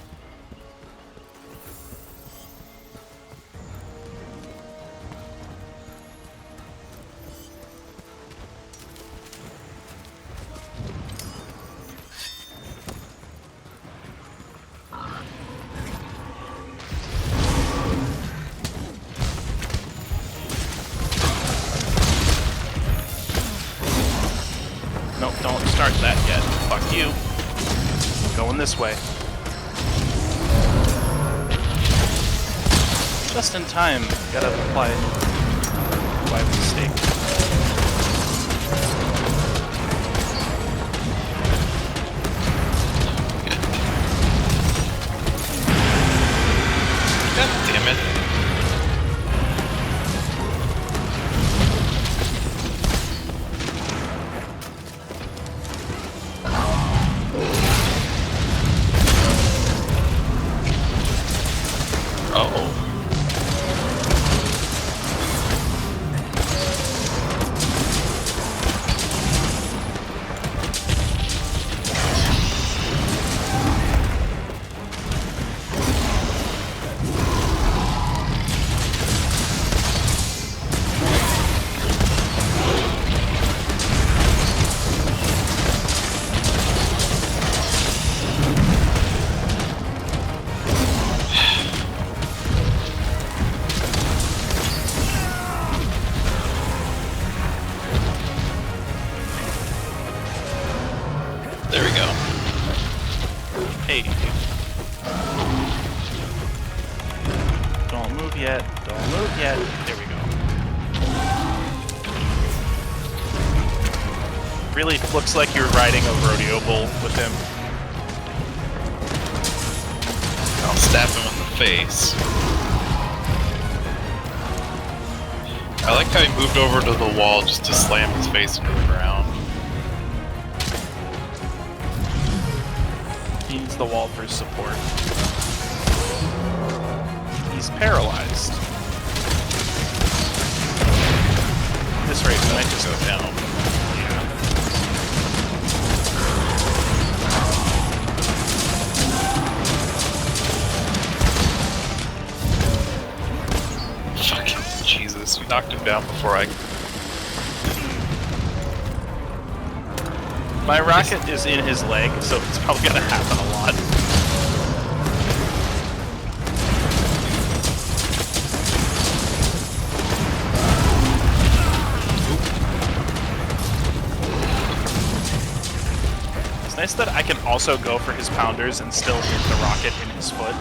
Speaker 4: Nope, don't start that yet. Fuck you. Going this way. Just in time. Gotta apply mistake.
Speaker 5: God damn it. Uh-oh. There we go.
Speaker 4: Hey. Don't move yet. Don't move yet. There we go. Really looks like you're riding a rodeo bull with him.
Speaker 5: I'll stab him in the face. I like how he moved over to the wall just to slam his face into the ground.
Speaker 4: He needs the wall for support. He's paralyzed. At this rate, he might just go down.
Speaker 5: Fucking Jesus, you knocked him down before I...
Speaker 4: My rocket is in his leg, so it's probably gonna happen a lot. It's nice that I can also go for his pounders and still hit the rocket in his foot.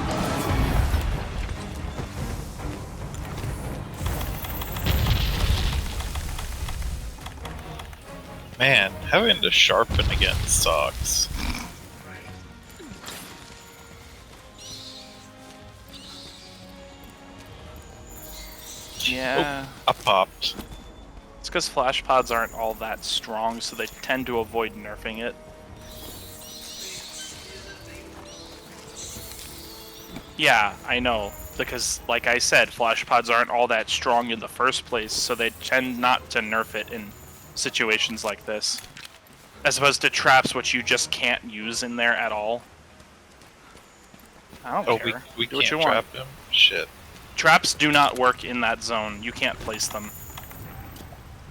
Speaker 5: Man, having to sharpen again sucks.
Speaker 4: Yeah.
Speaker 5: Oh, I popped.
Speaker 4: It's because flash pods aren't all that strong, so they tend to avoid nerfing it. Yeah, I know. Because, like I said, flash pods aren't all that strong in the first place, so they tend not to nerf it in situations like this. As opposed to traps, which you just can't use in there at all. I don't care.
Speaker 5: We
Speaker 4: Do what
Speaker 5: can't
Speaker 4: you want.
Speaker 5: trap him? Shit.
Speaker 4: Traps do not work in that zone. You can't place them.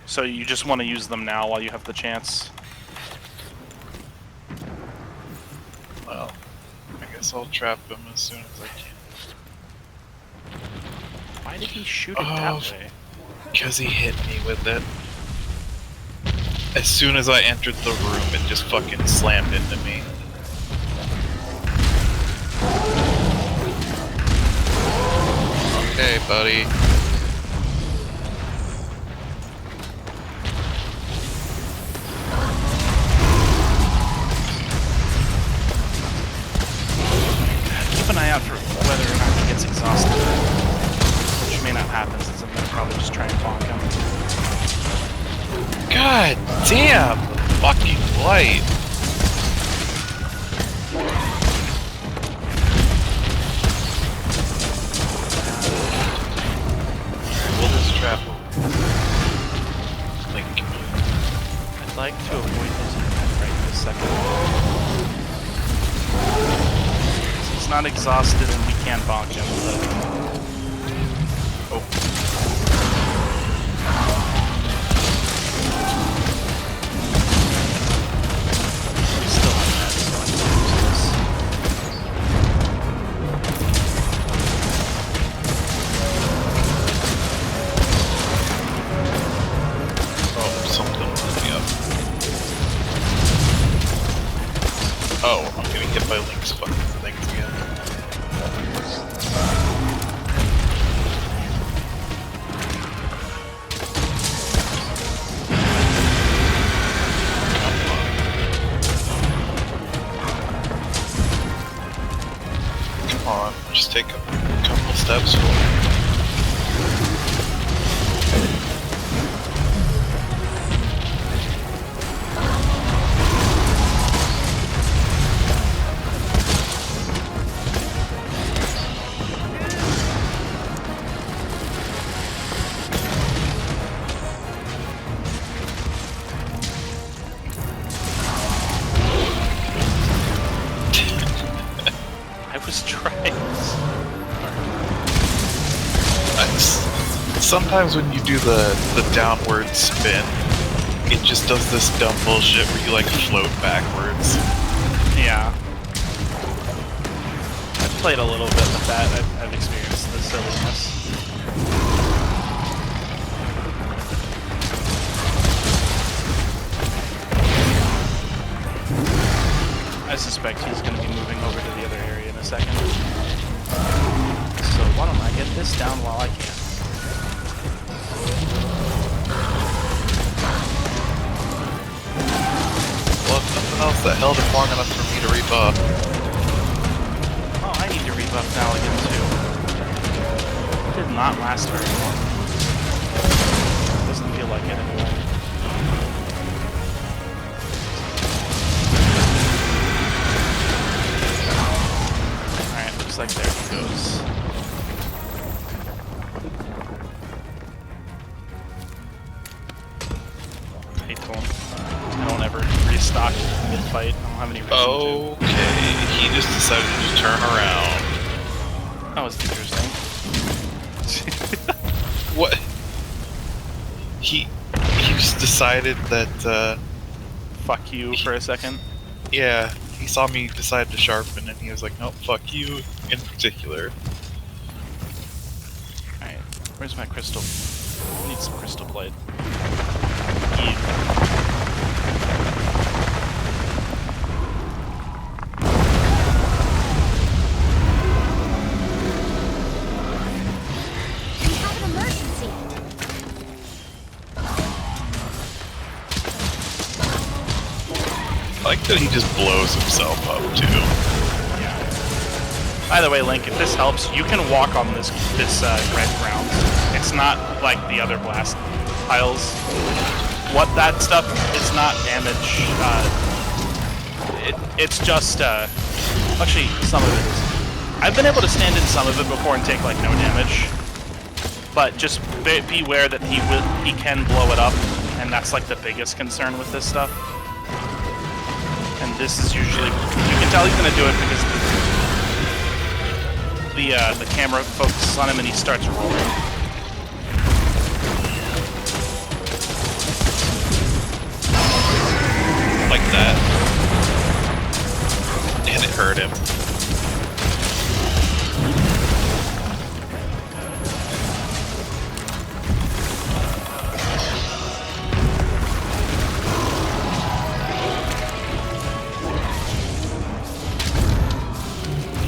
Speaker 4: So you just want to use them now while you have the chance.
Speaker 5: Well, I guess I'll trap him as soon as I can.
Speaker 4: Why did he shoot it that way?
Speaker 5: Because he hit me with it. As soon as I entered the room, it just fucking slammed into me. Okay, buddy.
Speaker 4: Keep an eye out for whether or not he gets exhausted. Which may not happen since I'm gonna probably just try and bonk him.
Speaker 5: God damn! fucking light. Will this trap link?
Speaker 4: I'd like to avoid this attack right this second. He's not exhausted and we can bonk him. Oh. He's still on that, so I can use this.
Speaker 5: Oh, something with me up. Oh, I'm getting hit by Link's fucking things again. Come on, just take a couple steps forward.
Speaker 4: I was trying.
Speaker 5: Sometimes when you do the downward spin, it just does this dumb bullshit where you like float backwards.
Speaker 4: Yeah. I've played a little bit with that. I've experienced the silliness. I suspect he's going to be moving over to the other area in a second. So why don't I get this down while I can?
Speaker 5: Well, if nothing else, that held it long enough for me to rebuff.
Speaker 4: Oh, I need to rebuff now again too. It did not last very long. Doesn't feel like it anymore. Alright, looks like there he goes. Hateful. I don't ever restock mid-fight. I don't have any reason to.
Speaker 5: Okay, he just decided to turn around.
Speaker 4: That was interesting.
Speaker 5: What? He just decided that,
Speaker 4: Fuck you for a second.
Speaker 5: yeah, he saw me decide to sharpen and he was like, nope, fuck you in particular.
Speaker 4: Alright, where's my crystal? I need some crystal blade.
Speaker 1: We have an emergency.
Speaker 5: I like that he just blows himself up too.
Speaker 4: By the way, Link, if this helps, you can walk on this red ground. It's not like the other blast piles. What that stuff is not damage. It's just actually some of it is. I've been able to stand in some of it before and take like no damage, but just beware that he can blow it up, and that's like the biggest concern with this stuff. And this is usually, you can tell he's gonna do it because the camera focuses on him and he starts rolling.
Speaker 5: Like that. And it hurt him.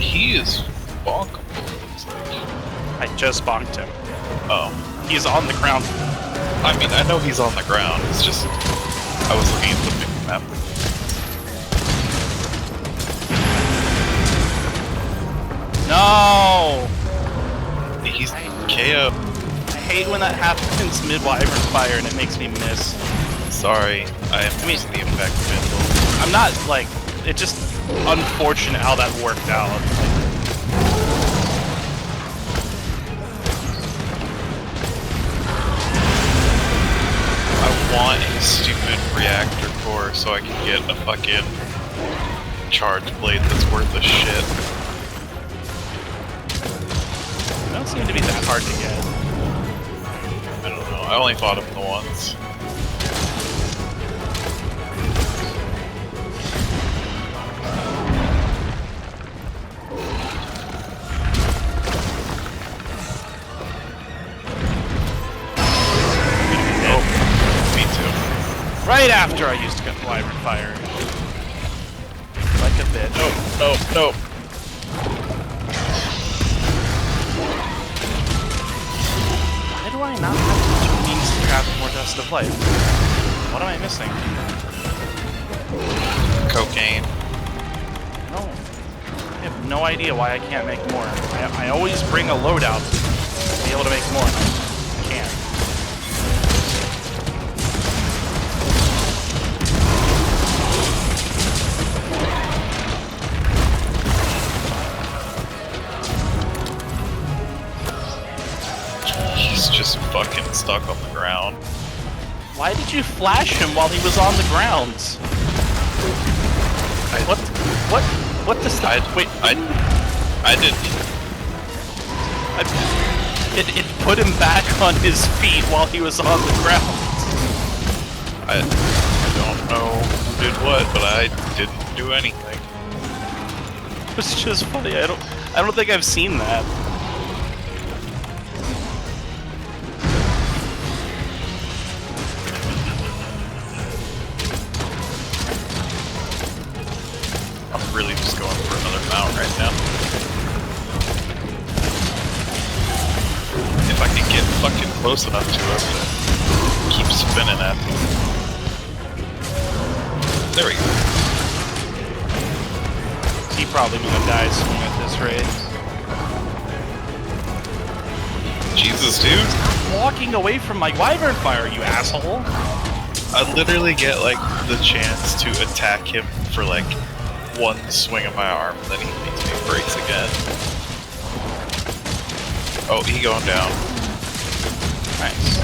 Speaker 5: He is bonkable, it looks like.
Speaker 4: I just bonked him.
Speaker 5: Oh.
Speaker 4: He's on the ground.
Speaker 5: I mean, I know he's on the ground, it's just... I was looking at the big map.
Speaker 4: No!
Speaker 5: He's KO.
Speaker 4: I hate when that happens mid-wyvern fire and it makes me miss.
Speaker 5: Sorry, I am using the impact mantle.
Speaker 4: I'm not like it's just unfortunate how that worked out.
Speaker 5: I want a stupid reactor core so I can get a fucking charge blade that's worth a shit.
Speaker 4: They don't seem to be that hard to get.
Speaker 5: I don't know. I only fought him the once.
Speaker 4: Right after I used to get Wyvern Fire. Like a bitch.
Speaker 5: No.
Speaker 4: Why do I not have the means to craft more Dust of Life? What am I missing?
Speaker 5: Cocaine.
Speaker 4: No. I have no idea why I can't make more. I always bring a loadout to be able to make more. I can't.
Speaker 5: He's just fucking stuck on the ground.
Speaker 4: Why did you flash him while he was on the ground? What does that... Wait,
Speaker 5: I didn't.
Speaker 4: It put him back on his feet while he was on the ground.
Speaker 5: I don't know who did what, but I didn't do anything.
Speaker 4: It's just funny. I don't think I've seen that.
Speaker 5: I'm really just going for another mount right now. If I can get fucking close enough to him to keep spinning at me. There we go.
Speaker 4: He probably gonna die soon at this rate.
Speaker 5: Jesus, dude.
Speaker 4: Stop walking away from my Wyvern Fire, you asshole!
Speaker 5: I literally get like the chance to attack him for like one swing of my arm, and then he makes me breaks again. Oh, he going down.
Speaker 4: Nice.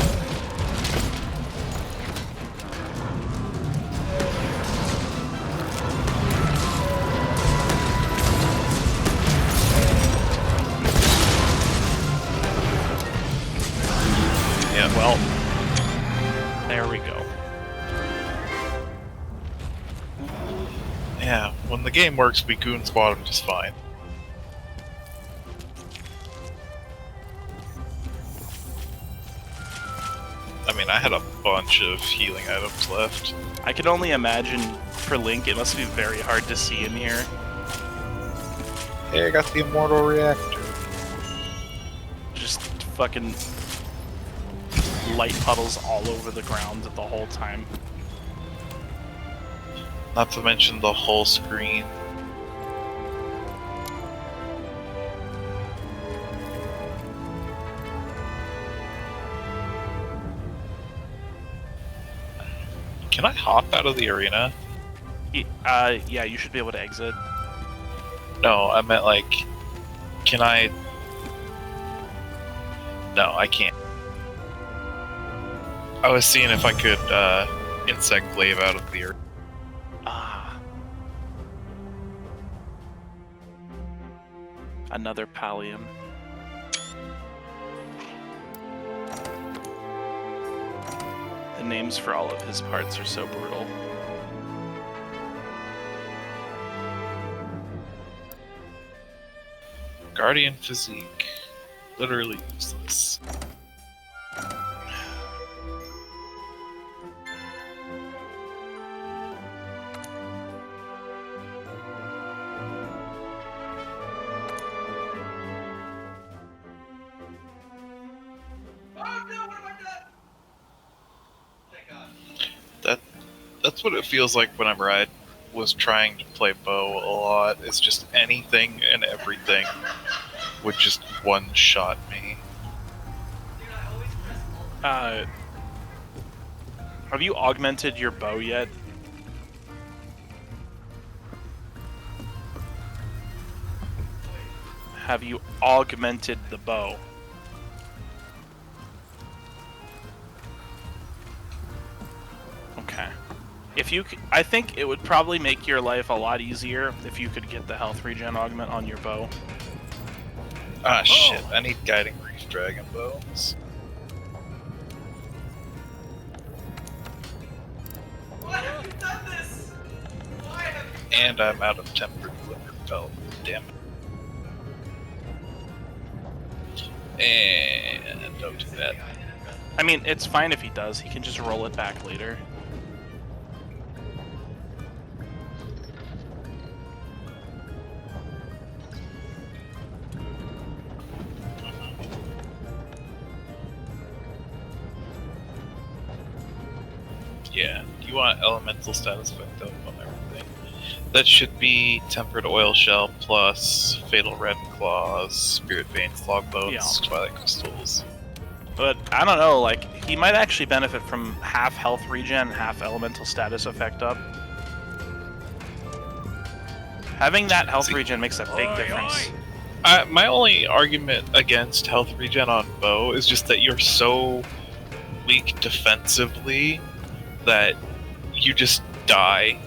Speaker 5: Yeah.
Speaker 4: Well, there we go.
Speaker 5: Yeah, when the game works, we goon squad him just fine. I mean, I had a bunch of healing items left.
Speaker 4: I can only imagine for Link, it must be very hard to see in here.
Speaker 5: Hey, I got the immortal reactor.
Speaker 4: Just fucking light puddles all over the ground the whole time.
Speaker 5: Not to mention the whole screen. Can I hop out of the arena?
Speaker 4: Yeah, you should be able to exit.
Speaker 5: No, I meant like, can I... No, I can't. I was seeing if I could insect glaive out of the arena.
Speaker 4: Ah. Another pallium. The names for all of his parts are so brutal.
Speaker 5: Guardian physique. Literally useless. That's what it feels like whenever I was trying to play bow a lot. It's just anything and everything would just one-shot me.
Speaker 4: Have you augmented your bow yet? Have you augmented the bow? Okay. If you, I think it would probably make your life a lot easier if you could get the health regen augment on your bow.
Speaker 5: Ah, shit. I need Guiding Reef Dragon Bones.
Speaker 7: Why have you done this? Why have you...
Speaker 5: And I'm out of Tempered Liquor Belt. Damn it. And don't do that.
Speaker 4: I mean, it's fine if he does. He can just roll it back later.
Speaker 5: Yeah, you want elemental status effect up on everything. That should be Tempered Oil Shell plus Fatal Red Claws, Spirit Veins, Log Bones,
Speaker 4: Yeah.
Speaker 5: Twilight Crystals.
Speaker 4: But I don't know, like, he might actually benefit from half health regen, half elemental status effect up. Having that health regen makes a big difference.
Speaker 5: My only argument against health regen on bow is just that you're so weak defensively that you just die.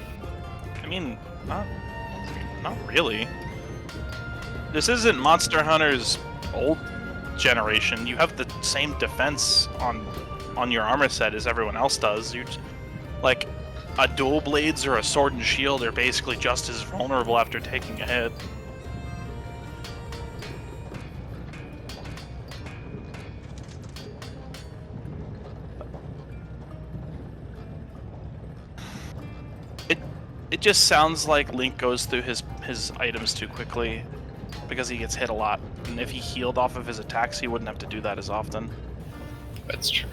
Speaker 4: I mean, not really. This isn't Monster Hunter's old generation. You have the same defense on your armor set as everyone else does. You like a dual blades or a sword and shield are basically just as vulnerable after taking a hit. It just sounds like Link goes through his items too quickly because he gets hit a lot. And if he healed off of his attacks, he wouldn't have to do that as often.
Speaker 5: That's true.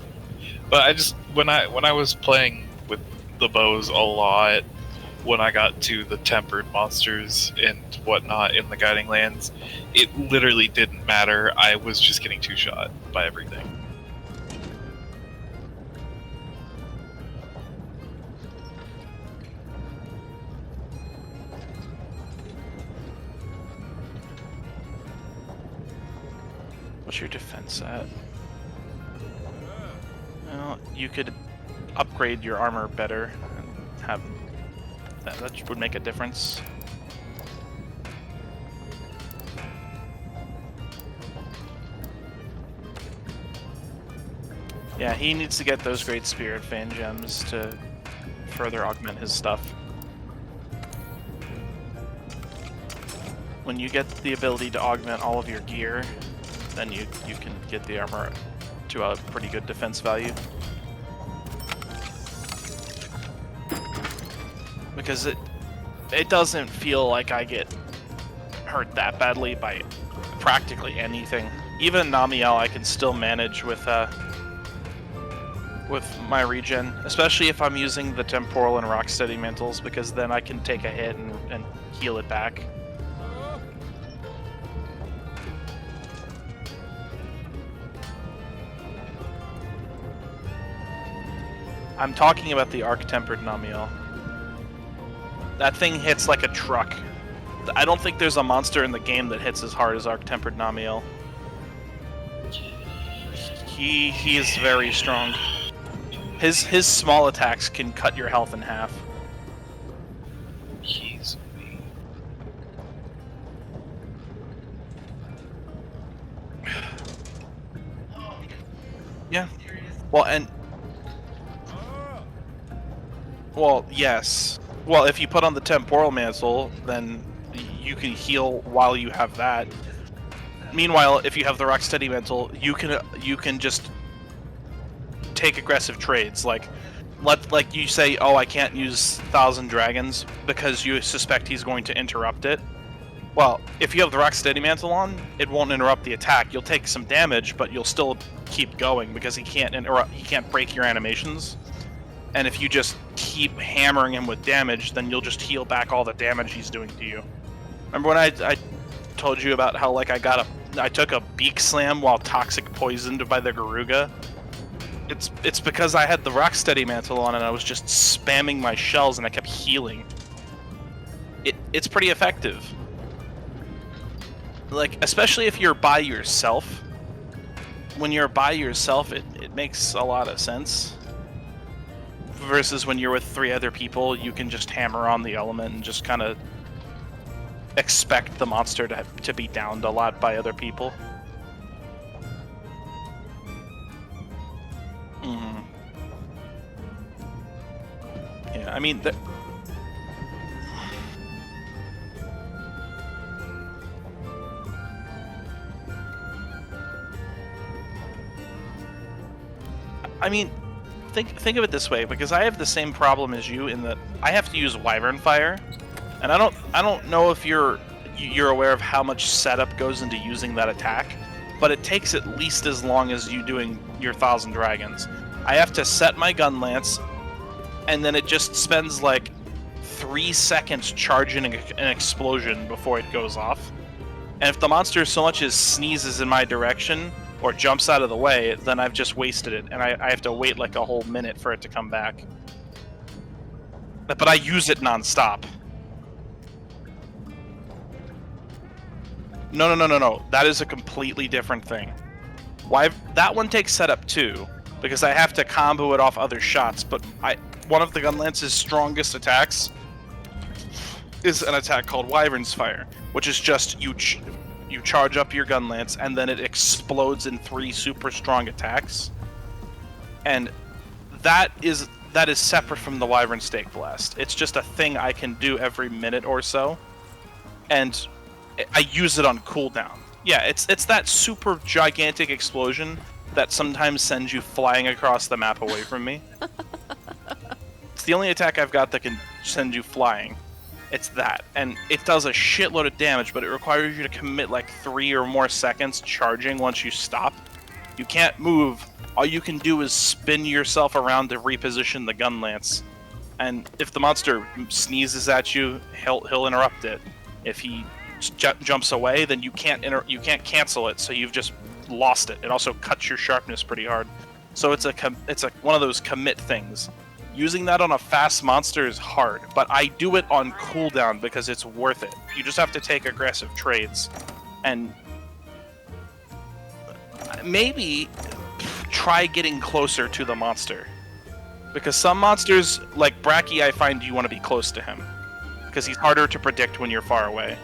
Speaker 5: But I just when I was playing with the bows a lot, when I got to the tempered monsters and whatnot in the Guiding Lands, it literally didn't matter. I was just getting two-shot by everything.
Speaker 4: What's your defense at? Well, you could upgrade your armor better and have that would make a difference. Yeah, he needs to get those Great Spirit Fan Gems to further augment his stuff. When you get the ability to augment all of your gear, then you can get the armor to a pretty good defense value. Because it doesn't feel like I get hurt that badly by practically anything. Even Namiel I can still manage with my regen, especially if I'm using the temporal and rocksteady mantles, because then I can take a hit and heal it back. I'm talking about the Arc-Tempered Namiel. That thing hits like a truck. I don't think there's a monster in the game that hits as hard as Arc-Tempered Namiel. He is very strong. His small attacks can cut your health in half.
Speaker 5: He's weak.
Speaker 4: Yeah. Well, yes. Well, if you put on the temporal mantle, then you can heal while you have that. Meanwhile, if you have the rocksteady mantle, you can just take aggressive trades. Like you say, oh, I can't use 1,000 dragons because you suspect he's going to interrupt it. Well, if you have the rocksteady mantle on, it won't interrupt the attack. You'll take some damage, but you'll still keep going because he can't interrupt. He can't break your animations. And if you just keep hammering him with damage, then you'll just heal back all the damage he's doing to you. Remember when I told you about how like I took a beak slam while toxic poisoned by the Garuga? It's because I had the Rocksteady Mantle on and I was just spamming my shells and I kept healing. It's pretty effective. Like, especially if you're by yourself. When you're by yourself, it makes a lot of sense. Versus when you're with 3 other people, you can just hammer on the element and just kind of expect the monster to be downed a lot by other people. Yeah, I mean... I mean, think of it this way, because I have the same problem as you in that I have to use Wyvern Fire, and I don't know if you're aware of how much setup goes into using that attack, but it takes at least as long as you doing your 1,000 Dragons. I have to set my gun lance, and then it just spends like 3 seconds charging an explosion before it goes off. And if the monster so much as sneezes in my direction or jumps out of the way, then I've just wasted it, and I have to wait like a whole minute for it to come back. But I use it non-stop. No. That is a completely different thing. That one takes setup too, because I have to combo it off other shots, but one of the Gunlance's strongest attacks is an attack called Wyvern's Fire, which is just you charge up your gun lance and then it explodes in 3 super strong attacks, and that is separate from the Wyvern Stake Blast. It's just a thing I can do every minute or so, and I use it on cooldown. Yeah, it's that super gigantic explosion that sometimes sends you flying across the map away from me. It's the only attack I've got that can send you flying. It's that, and it does a shitload of damage, but it requires you to commit like 3 or more seconds charging once you stop. You can't move. All you can do is spin yourself around to reposition the gun lance. And if the monster sneezes at you, he'll interrupt it. If he jumps away, then you can't cancel it, so you've just lost it. It also cuts your sharpness pretty hard. So it's one of those commit things. Using that on a fast monster is hard, but I do it on cooldown because it's worth it. You just have to take aggressive trades, and maybe try getting closer to the monster. Because some monsters, like Brachy, I find you want to be close to him, because he's harder to predict when you're far away.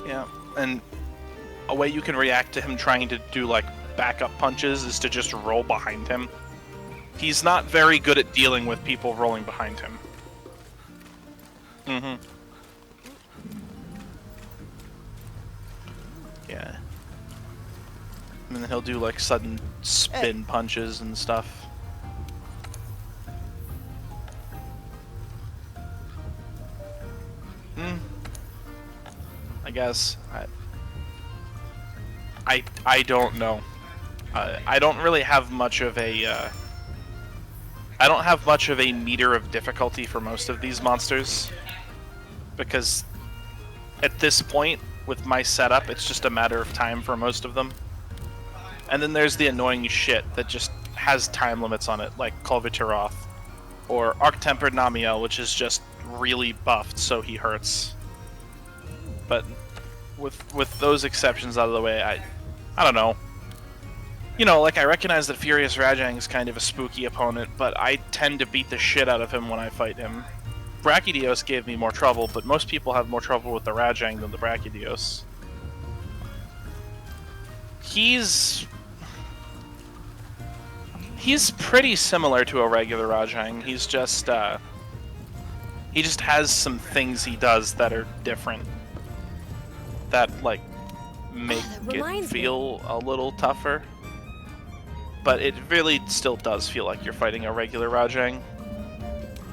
Speaker 4: Yeah, and a way you can react to him trying to do like backup punches is to just roll behind him. He's not very good at dealing with people rolling behind him. Yeah. And then he'll do like sudden spin punches and stuff. I guess. I don't know. I don't really have much of a I don't have much of a meter of difficulty for most of these monsters, because at this point with my setup it's just a matter of time for most of them. And then there's the annoying shit that just has time limits on it, like Kulvitaroth or Arc-Tempered Namiel, which is just really buffed so he hurts. But with those exceptions out of the way, I don't know. You know, like, I recognize that Furious Rajang is kind of a spooky opponent, but I tend to beat the shit out of him when I fight him. Brachydios gave me more trouble, but most people have more trouble with the Rajang than the Brachydios. He's pretty similar to a regular Rajang. He's just, he just has some things he does that are different. That, like, make it feel a little tougher. But it really still does feel like you're fighting a regular Rajang.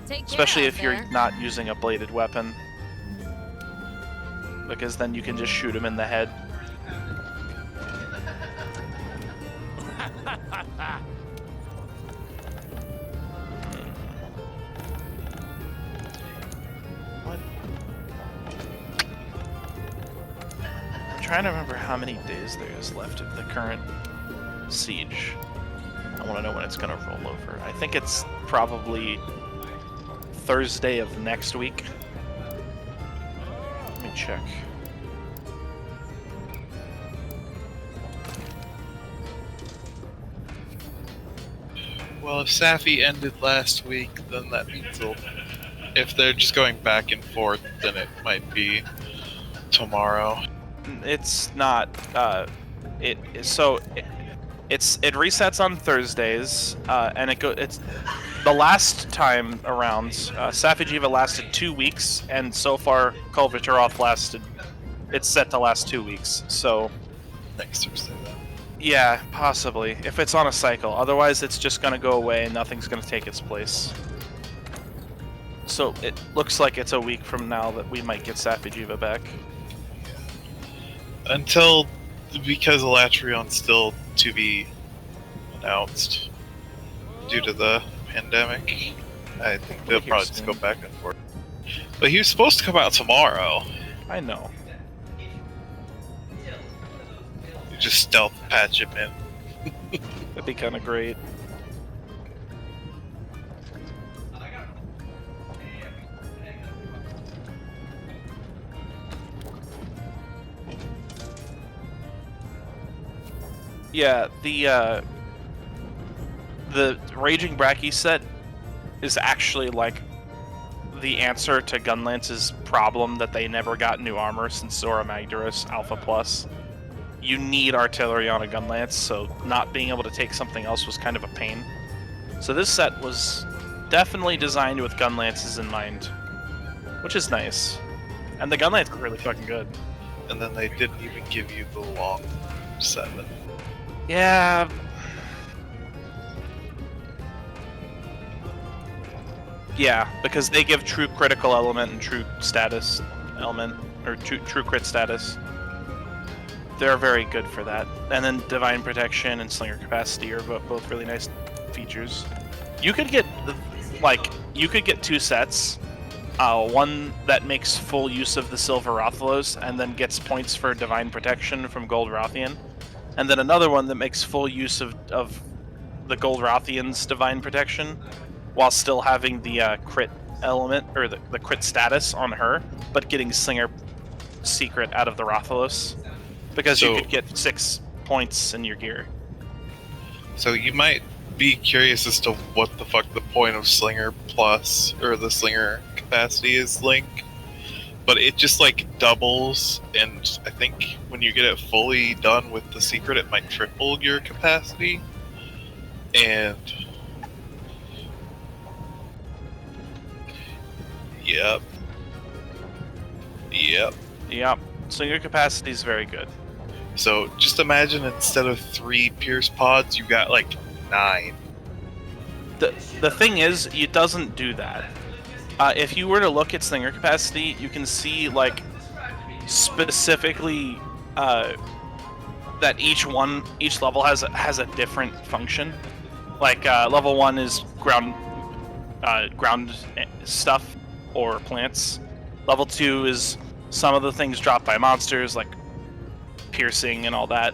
Speaker 4: Especially if you're not using a bladed weapon. Because then you can just shoot him in the head. What? I'm trying to remember how many days there is left of the current siege. I want to know when it's going to roll over. I think it's probably Thursday of next week. Let me check.
Speaker 5: Well, if Safi ended last week, then that means if they're just going back and forth, then it might be tomorrow.
Speaker 4: It's not. It resets on Thursdays, and it's the last time around. Safijiva lasted 2 weeks, and so far Kulvitaroth lasted. It's set to last 2 weeks, so.
Speaker 5: Next Thursday, then.
Speaker 4: Yeah, possibly. If it's on a cycle. Otherwise, it's just gonna go away and nothing's gonna take its place. So it looks like it's a week from now that we might get Safijiva back.
Speaker 5: Until, because Elatrion's still to be announced due to the pandemic, I think they'll probably just go back and forth. But he was supposed to come out tomorrow.
Speaker 4: I know.
Speaker 5: You just stealth patch him in.
Speaker 4: That'd be kind of great. Yeah, the Raging Brachy set is actually like the answer to Gunlance's problem that they never got new armor since Zora Magdaros Alpha Plus. You need artillery on a Gunlance, so not being able to take something else was kind of a pain. So this set was definitely designed with Gunlances in mind, which is nice. And the Gunlance is really fucking good.
Speaker 5: And then they didn't even give you the long 7.
Speaker 4: Yeah. Yeah, because they give true critical element and true status element, or true crit status. They're very good for that. And then Divine Protection and Slinger Capacity are both really nice features. You could get, you could get 2 sets. One that makes full use of the Silver Rathalos and then gets points for Divine Protection from Gold Rathian. And then another one that makes full use of the Gold Rathian's Divine Protection while still having the crit element, or the crit status on her, but getting Slinger Secret out of the Rathalos. Because you could get 6 points in your gear.
Speaker 5: So you might be curious as to what the fuck the point of Slinger Plus, or the Slinger Capacity is, Link. But it just like doubles, and I think when you get it fully done with the secret, it might triple your capacity. And Yep.
Speaker 4: Slinger Capacity is very good.
Speaker 5: So just imagine instead of 3 Pierce pods, you got like 9.
Speaker 4: The thing is, it doesn't do that. If you were to look at Slinger Capacity, you can see like specifically that each level has a different function. Like level 1 is ground stuff or plants. Level 2 is some of the things dropped by monsters, like piercing and all that.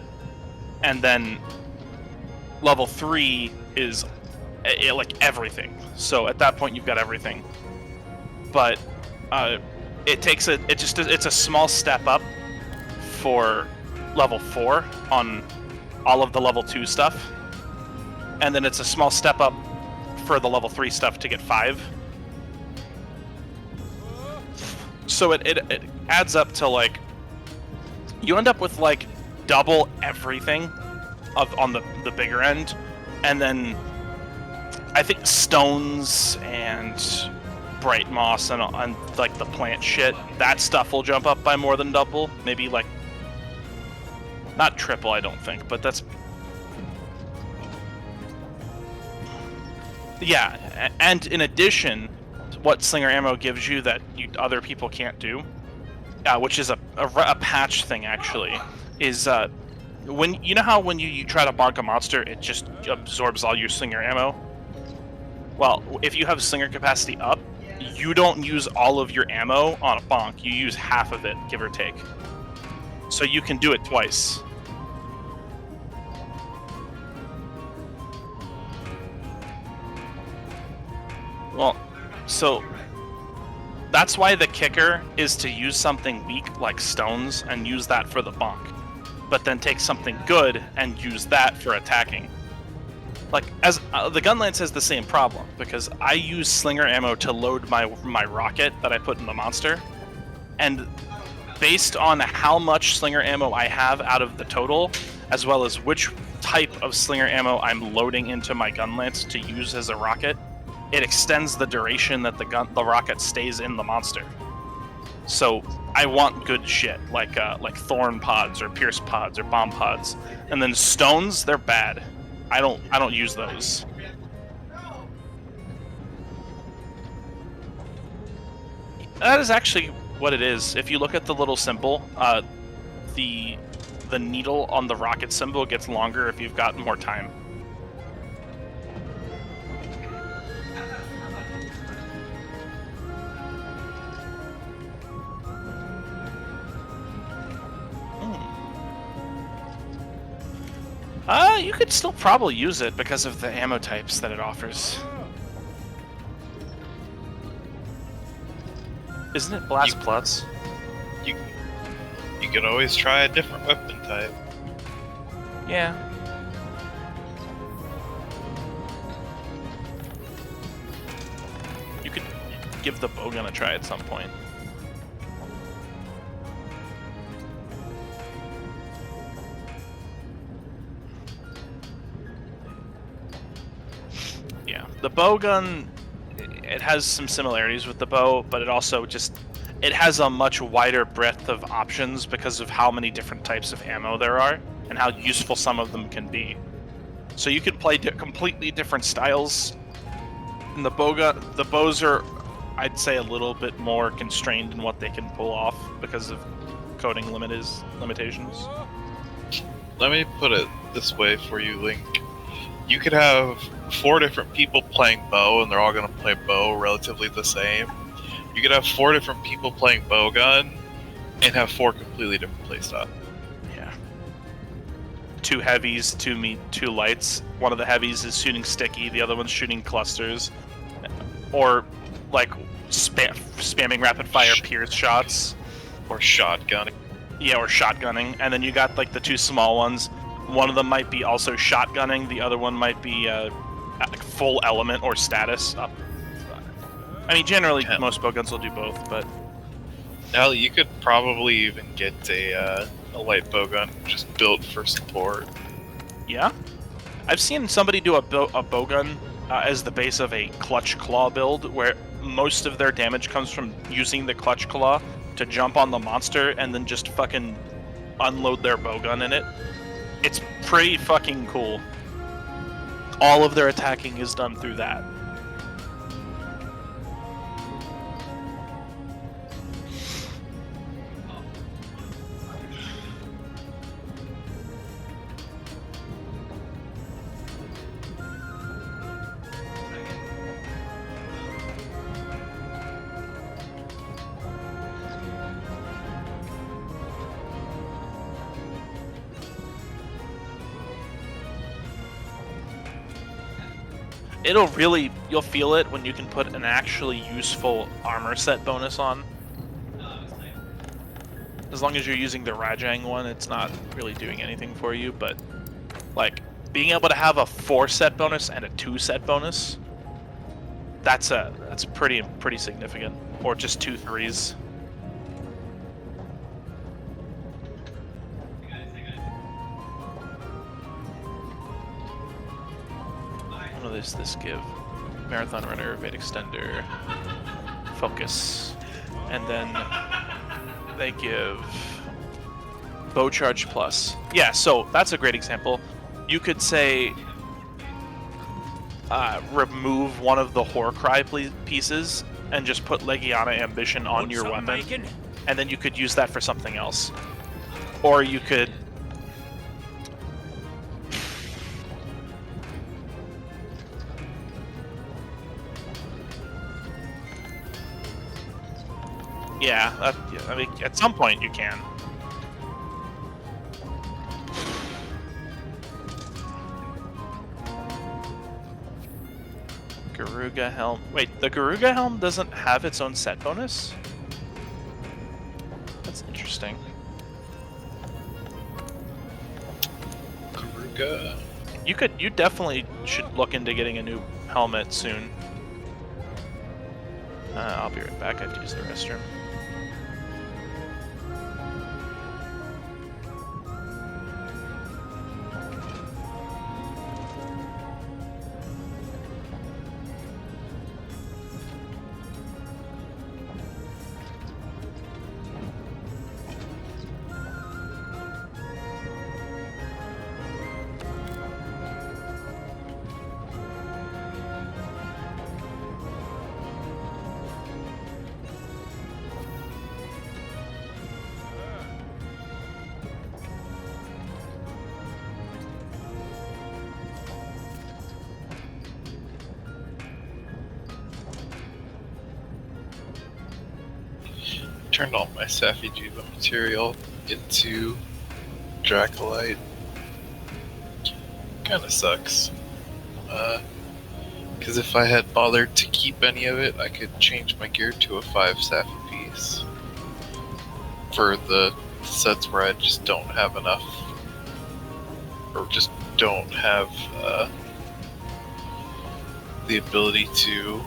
Speaker 4: And then level 3 is like everything. So at that point you've got everything. But it's a small step up for level 4 on all of the level 2 stuff. And then it's a small step up for the level 3 stuff to get 5. So it adds up to like, you end up with like double everything on the bigger end. And then I think stones and bright moss and like the plant shit, that stuff will jump up by more than double. Maybe like, not triple, I don't think, but that's... Yeah, and in addition, what Slinger Ammo gives you that other people can't do, which is a patch thing actually, is when you know how when you try to bonk a monster, it just absorbs all your slinger ammo. Well, if you have slinger capacity up, you don't use all of your ammo on a bonk. You use half of it, give or take. So you can do it twice. Well, so that's why the kicker is to use something weak like stones and use that for the bonk, but then take something good and use that for attacking. Like, as the gun lance has the same problem, because I use slinger ammo to load my rocket that I put in the monster, and based on how much slinger ammo I have out of the total, as well as which type of slinger ammo I'm loading into my gun lance to use as a rocket, it extends the duration that the rocket stays in the monster. So I want good shit, like thorn pods or pierce pods or bomb pods, and then stones, they're bad. I don't use those. That is actually what it is. If you look at the little symbol, the needle on the rocket symbol gets longer if you've got more time. You could still probably use it because of the ammo types that it offers. Isn't it Blast Plus?
Speaker 5: You can always try a different weapon type.
Speaker 4: Yeah. You could give the bowgun a try at some point. Yeah, the bowgun, it has some similarities with the bow, but it also it has a much wider breadth of options because of how many different types of ammo there are and how useful some of them can be. So you could play completely different styles. And the bows are, I'd say, a little bit more constrained in what they can pull off because of coding limitations.
Speaker 5: Let me put it this way for you, Link. You could have 4 different people playing bow, and they're all going to play bow relatively the same. You could have 4 different people playing bowgun, and have 4 completely different playstyles.
Speaker 4: Yeah. 2 heavies, 2 lights. One of the heavies is shooting sticky, the other one's shooting clusters. Or, like, spamming rapid fire pierce shots.
Speaker 5: Or shotgunning.
Speaker 4: Yeah, or shotgunning. And then you got, like, the 2 small ones. One of them might be also shotgunning, the other one might be full element or status up. I mean, generally, most bowguns will do both, but...
Speaker 5: Now, you could probably even get a light bowgun just built for support.
Speaker 4: Yeah? I've seen somebody do a bowgun as the base of a clutch claw build, where most of their damage comes from using the clutch claw to jump on the monster and then just fucking unload their bowgun in it. It's pretty fucking cool. All of their attacking is done through that. You'll feel it when you can put an actually useful armor set bonus on. As long as you're using the Raging one, it's not really doing anything for you, but like being able to have a 4 set bonus and a 2 set bonus, that's pretty significant. Or just 2 3s. What does this give? Marathon Runner, Evade Extender, Focus, and then they give Bow Charge Plus. Yeah, so that's a great example. You could say remove one of the Horcry pieces and just put Legiana Ambition on your weapon, and then you could use that for something else. Or you could Yeah, I mean, at some point you can. Garuga helm. Wait, the Garuga helm doesn't have its own set bonus? That's interesting.
Speaker 5: Garuga.
Speaker 4: You definitely should look into getting a new helmet soon. I'll be right back. I have to use the restroom.
Speaker 5: Turned all my Safi'jiiva material into Dracolite. Kinda sucks. Because if I had bothered to keep any of it, I could change my gear to a 5 Safi piece. For the sets where I just don't have enough, or just don't have the ability to,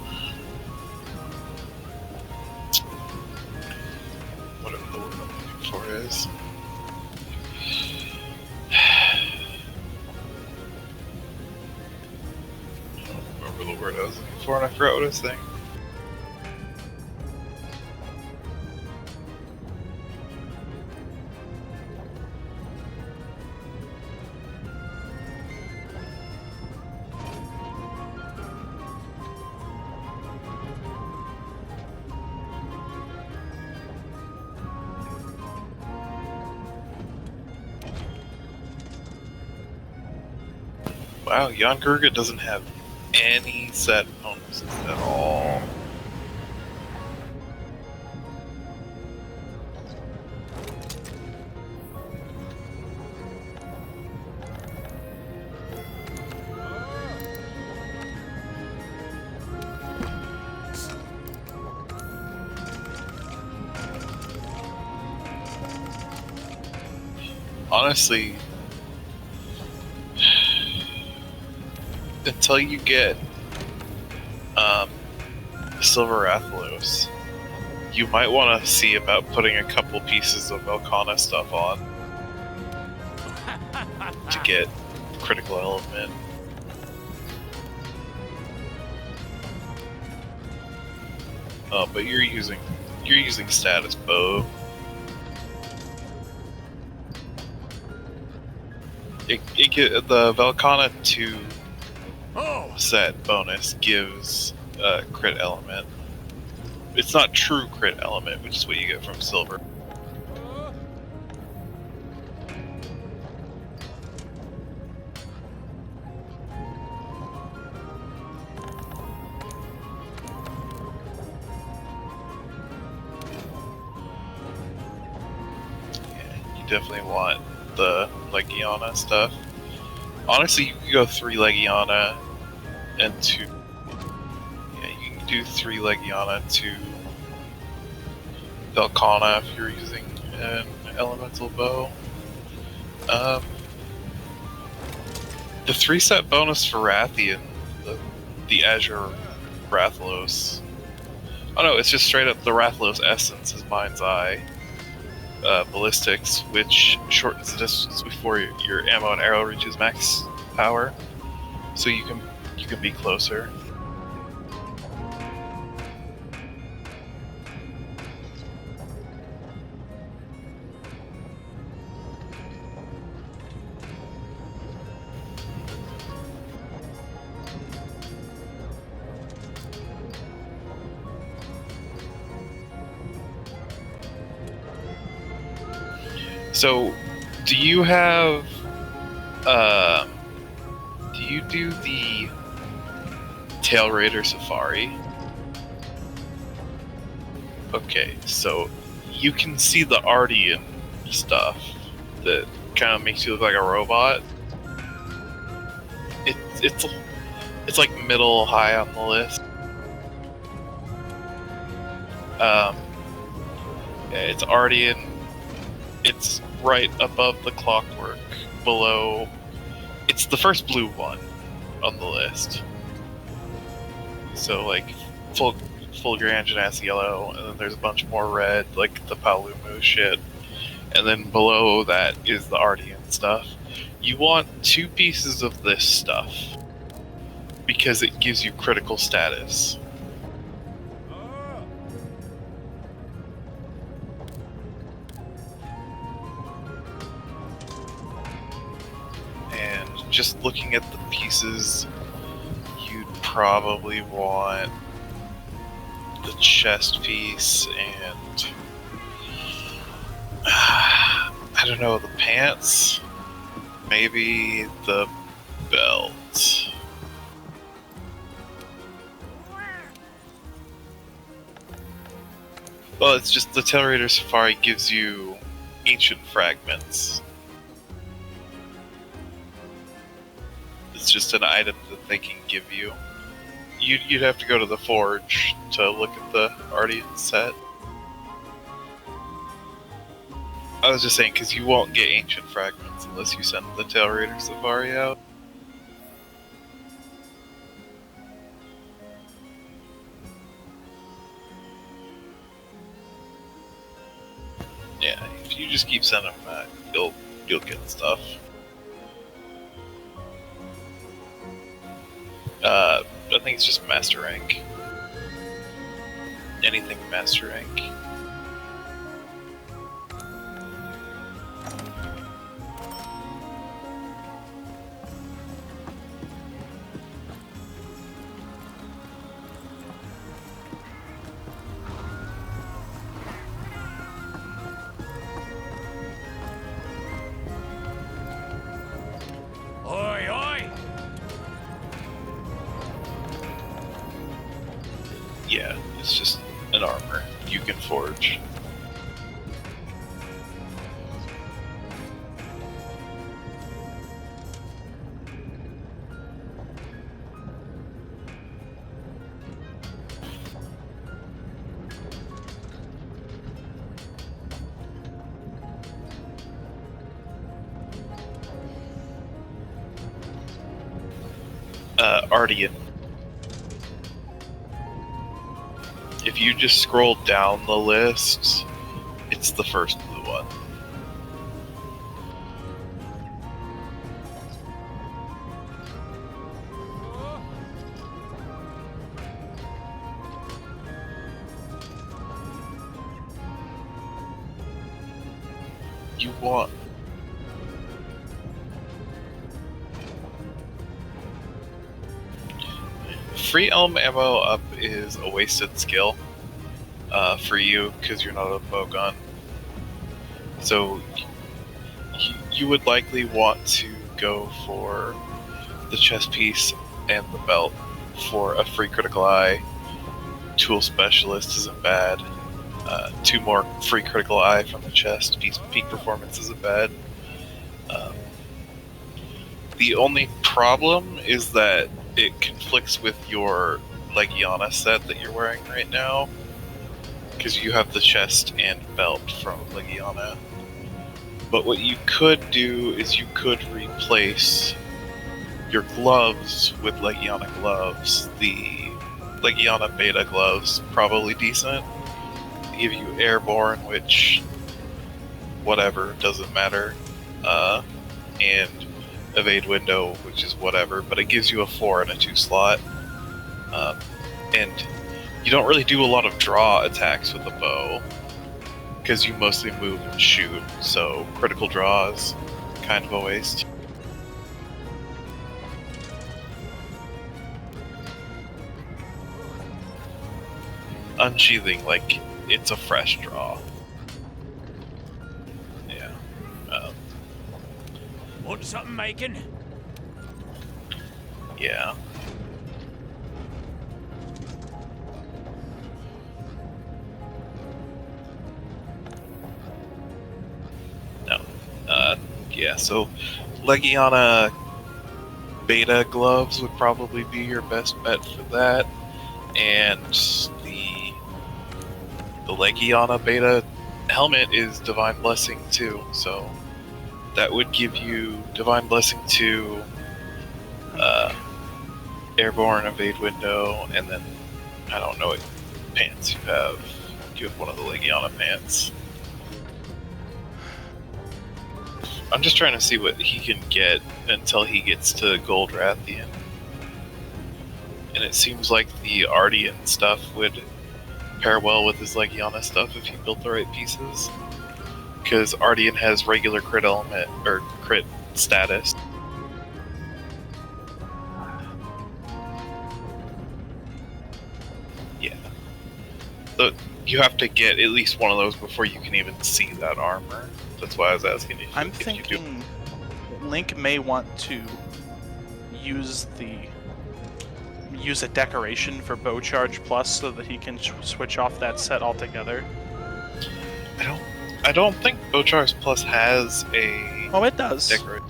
Speaker 5: whatever the word I'm looking for is. I don't remember the word I was looking for, and I forgot what I was saying. Wow, Jan Gurga doesn't have any set bonuses at all. Honestly, until you get Silver Rathalos, you might want to see about putting a couple pieces of Velkhana stuff on to get critical element. Oh, but you're using status bow. The Velkhana 2 set bonus gives crit element. It's not true crit element, which is what you get from silver. Yeah, you definitely want the Legiana stuff. Honestly, you could go 3 Legiana and 2. Yeah, you can do 3 Legiana, 2 Velkhana if you're using an elemental bow. The 3 set bonus for Rathian, the Azure Rathalos. Oh no, it's just straight up the Rathalos Essence is Mind's Eye. Ballistics, which shortens the distance before your ammo and arrow reaches max power, so you can be closer. So, do you have, do you do the Tail Raider Safari? Okay, so you can see the Ardian stuff that kind of makes you look like a robot. It's like middle high on the list. It's Ardian. It's right above the clockwork, below. It's the first blue one on the list. So like full Grand Genasi yellow, and then there's a bunch more red, like the Palumu shit. And then below that is the Ardian stuff. You want 2 pieces of this stuff because it gives you critical status. And just looking at the pieces, you'd probably want the chest piece and I don't know, the pants, maybe the belt. Well, it's just the Tail Raider Safari gives you ancient fragments. It's just an item that they can give you. You'd have to go to the forge to look at the Ardian set. I was just saying, because you won't get ancient fragments unless you send the Tail Raider Safari out. Yeah, if you just keep sending them back, you'll get stuff. I think it's just Master Rank. Anything Master Rank.
Speaker 7: Oi, oi!
Speaker 5: Yeah, it's just an armor you can forge. Ardian. If you just scroll down the list, it's the first blue one. You want free elm ammo up is a wasted skill for you because you're not a bowgun. So you would likely want to go for the chest piece and the belt for a free critical eye. Tool specialist isn't bad. 2 more free critical eye from the chest piece. Peak performance isn't bad. The only problem is that it conflicts with your Legiana set that you're wearing right now, because you have the chest and belt from Legiana. But what you could do is you could replace your gloves with Legiana gloves. The Legiana beta gloves, probably decent. They give you airborne, which whatever, doesn't matter. And evade window, which is whatever, but it gives you a 4 and a 2 slot. And you don't really do a lot of draw attacks with the bow, because you mostly move and shoot, so critical draw is kind of a waste. Unsheathing, like, it's a fresh draw. Yeah.
Speaker 7: Want something making?
Speaker 5: Yeah. Yeah, so Legiana Beta gloves would probably be your best bet for that, and the Legiana Beta helmet is Divine Blessing 2, so that would give you Divine Blessing 2, Airborne, Evade Window, and then I don't know what pants you have. You have one of the Legiana pants. I'm just trying to see what he can get until he gets to Gold Rathian. And it seems like the Ardian stuff would pair well with his Legiana stuff if he built the right pieces. Because Ardian has regular crit element, or crit status. Yeah. So you have to get at least one of those before you can even see that armor. That's why I was asking you.
Speaker 4: I'm thinking Link may want to use a decoration for Bow Charge Plus so that he can switch off that set altogether.
Speaker 5: I don't think Bow Charge Plus has a.
Speaker 4: Oh, it does.
Speaker 5: Decoration.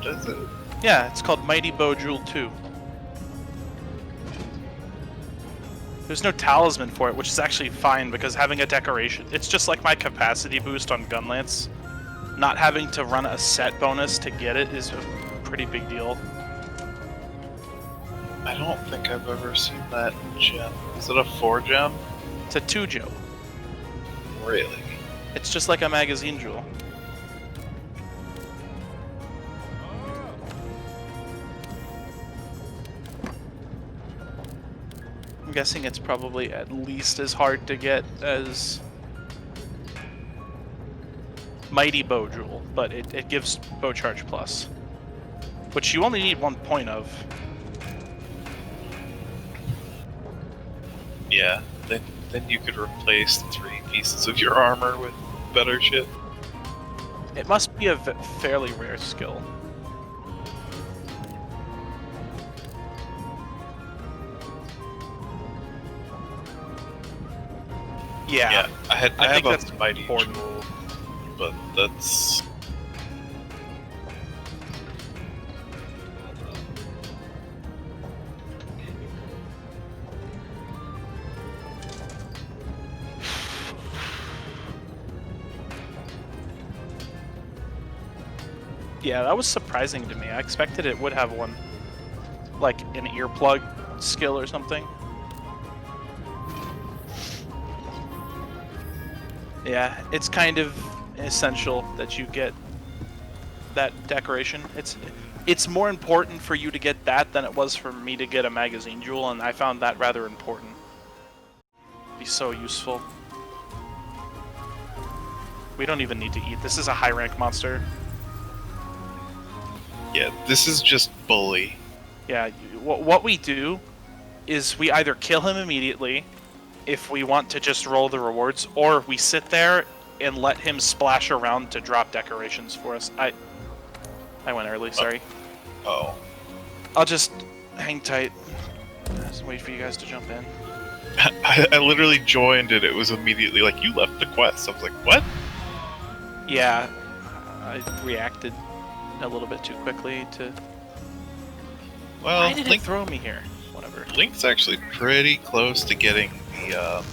Speaker 5: Does it?
Speaker 4: Yeah, it's called Mighty Bow Jewel 2. There's no talisman for it, which is actually fine because having a decoration, it's just like my capacity boost on Gunlance. Not having to run a set bonus to get it is a pretty big deal.
Speaker 5: I don't think I've ever seen that gem. Is it a 4 gem?
Speaker 4: It's a 2 gem.
Speaker 5: Really?
Speaker 4: It's just like a magazine jewel. I'm guessing it's probably at least as hard to get as Mighty Bow Jewel, but it gives Bow Charge Plus, which you only need 1 point of.
Speaker 5: Yeah, then you could replace 3 pieces of your armor with better shit.
Speaker 4: It must be a fairly rare skill. Yeah,
Speaker 5: I
Speaker 4: think
Speaker 5: have
Speaker 4: that's
Speaker 5: a Mighty
Speaker 4: important.
Speaker 5: Jewel, but that's.
Speaker 4: Yeah, that was surprising to me. I expected it would have one, like an earplug skill or something. Yeah, it's kind of essential that you get that decoration. It's more important for you to get that than it was for me to get a magazine jewel, and I found that rather important. It'd be so useful. We don't even need to eat. This is a high rank monster.
Speaker 5: Yeah, this is just bully.
Speaker 4: Yeah, what we do is we either kill him immediately if we want to just roll the rewards, or we sit there and let him splash around to drop decorations for us. I went early, sorry.
Speaker 5: Oh.
Speaker 4: I'll just hang tight. Just wait for you guys to jump in.
Speaker 5: I literally joined and it was immediately like, you left the quest. I was like, what?
Speaker 4: Yeah, I reacted a little bit too quickly to...
Speaker 5: Well,
Speaker 4: Why did
Speaker 5: Link,
Speaker 4: it throw me here? Whatever.
Speaker 5: Link's actually pretty close to getting the,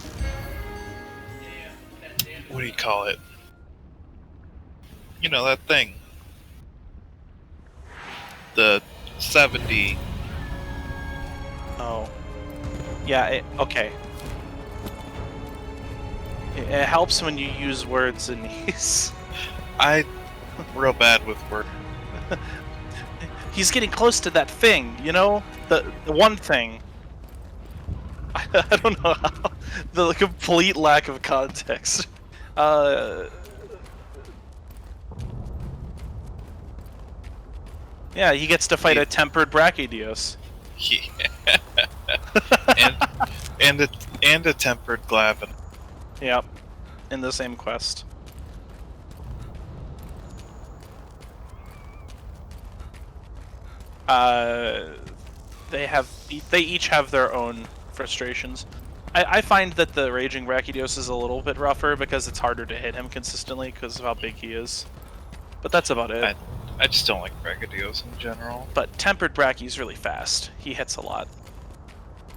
Speaker 5: what do you call it? You know, that thing. The 70.
Speaker 4: Oh. Yeah, okay. It helps when you use words in these.
Speaker 5: I'm real bad with words.
Speaker 4: He's getting close to that thing, you know? The one thing. I don't know how. The complete lack of context. Yeah, he gets to fight a tempered Brachydios.
Speaker 5: Yeah. and a tempered Glavin.
Speaker 4: Yep. In the same quest. They each have their own frustrations. I find that the Raging Brachydios is a little bit rougher because it's harder to hit him consistently because of how big he is. But that's about it.
Speaker 5: I just don't like Brachydios in general.
Speaker 4: But Tempered Brachy's really fast. He hits a lot.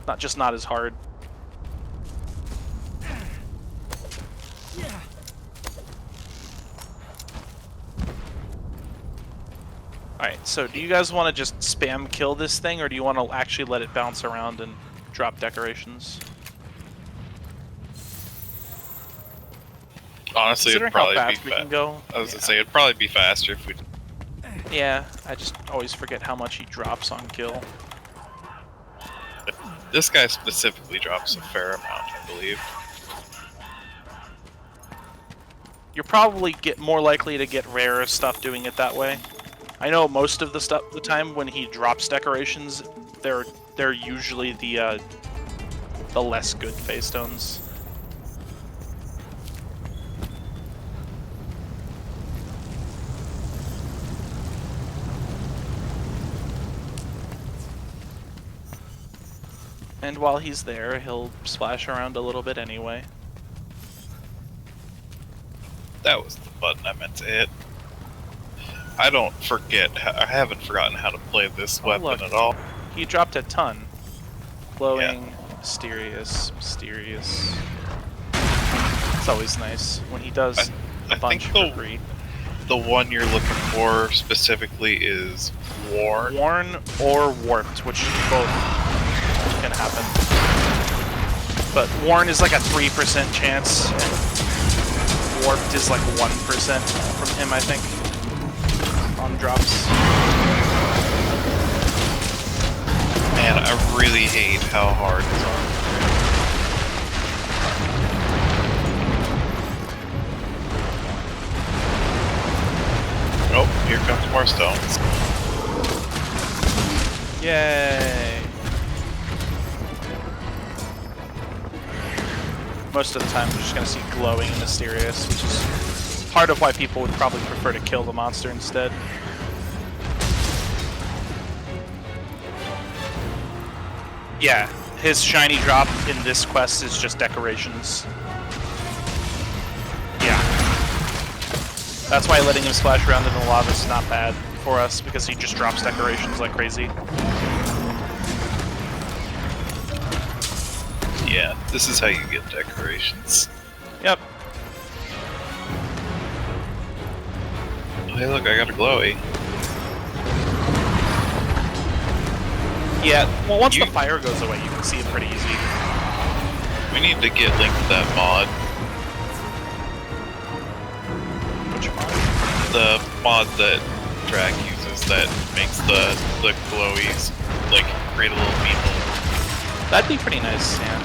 Speaker 4: Not as hard. Alright, so do you guys want to just spam kill this thing, or do you want to actually let it bounce around and drop decorations?
Speaker 5: Honestly, it'd
Speaker 4: Considering how
Speaker 5: probably be
Speaker 4: fast we can go.
Speaker 5: I was gonna say it'd probably be faster if we.
Speaker 4: Yeah, I just always forget how much he drops on kill.
Speaker 5: This guy specifically drops a fair amount, I believe.
Speaker 4: You're probably more likely to get rarer stuff doing it that way. I know most of the time when he drops decorations, they're usually the less good face stones. And while he's there, he'll splash around a little bit anyway.
Speaker 5: That was the button I meant to hit. I haven't forgotten how to play this weapon
Speaker 4: look.
Speaker 5: at all.
Speaker 4: He dropped a ton. Glowing, mysterious. It's always nice when he does a bunch for free.
Speaker 5: The one you're looking for specifically is Worn.
Speaker 4: Worn or Warped, which both can happen. But Worn is like a 3% chance, and Warped is like 1% from him, I think, on drops.
Speaker 5: Man, I really hate how hard his armor is. Oh, here comes more stones.
Speaker 4: Yay! Most of the time, we're just going to see glowing and mysterious, which is part of why people would probably prefer to kill the monster instead. Yeah, his shiny drop in this quest is just decorations. Yeah. That's why letting him splash around in the lava is not bad for us, because he just drops decorations like crazy.
Speaker 5: Yeah, this is how you get decorations.
Speaker 4: Yep.
Speaker 5: Oh, hey, look, I got a glowy.
Speaker 4: Yeah, well, once the fire goes away, you can see it pretty easy.
Speaker 5: We need to get linked to that mod.
Speaker 4: Which mod?
Speaker 5: The mod that Drag uses that makes the glowies, like, create a little beetle.
Speaker 4: That'd be pretty nice, yeah.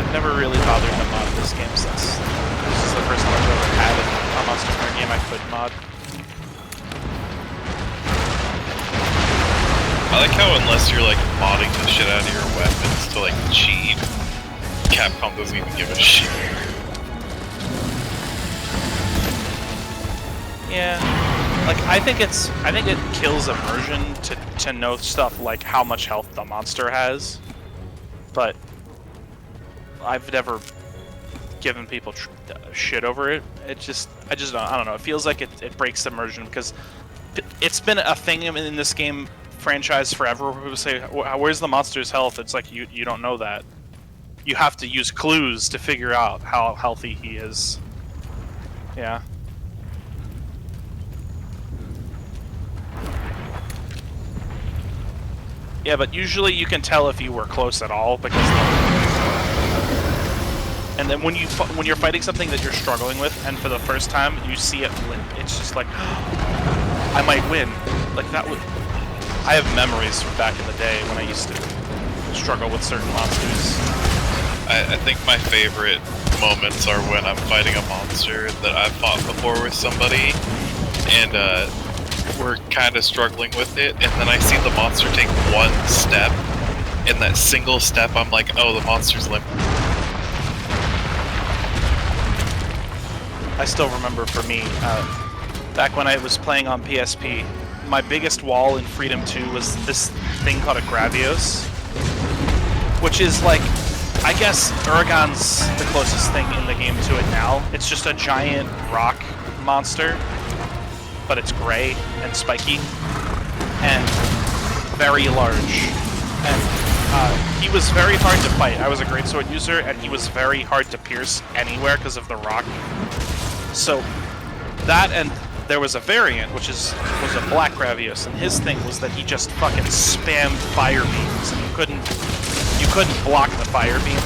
Speaker 4: I've never really bothered to mod this game since this is the first time I've ever had a Monster Hunter game I could mod.
Speaker 5: I like how unless you're like modding the shit out of your weapons to like cheat, Capcom doesn't even give a shit.
Speaker 4: Yeah. Like I think it kills immersion to know stuff like how much health the monster has. But I've never given people shit over it. I don't know. It feels like it breaks immersion because it's been a thing in this game franchise forever where people say, where's the monster's health? It's like you don't know that. You have to use clues to figure out how healthy he is. Yeah. Yeah, but usually you can tell if you were close at all because and then when you're fighting something that you're struggling with and for the first time you see it limp, it's just like I might win. Like that would I have memories from back in the day when I used to struggle with certain monsters.
Speaker 5: I think my favorite moments are when I'm fighting a monster that I've fought before with somebody, and we're kind of struggling with it, and then I see the monster take one step, and that single step I'm like, oh, the monster's limp.
Speaker 4: I still remember for me, back when I was playing on PSP, my biggest wall in Freedom 2 was this thing called a Gravios, which is like, I guess Uragan's the closest thing in the game to it now. It's just a giant rock monster, but it's gray and spiky and very large. And he was very hard to fight. I was a greatsword user, and he was very hard to pierce anywhere because of the rock. So that, and there was a variant, which was a Black Ravios, and his thing was that he just fucking spammed fire beams, and you couldn't block the fire beam.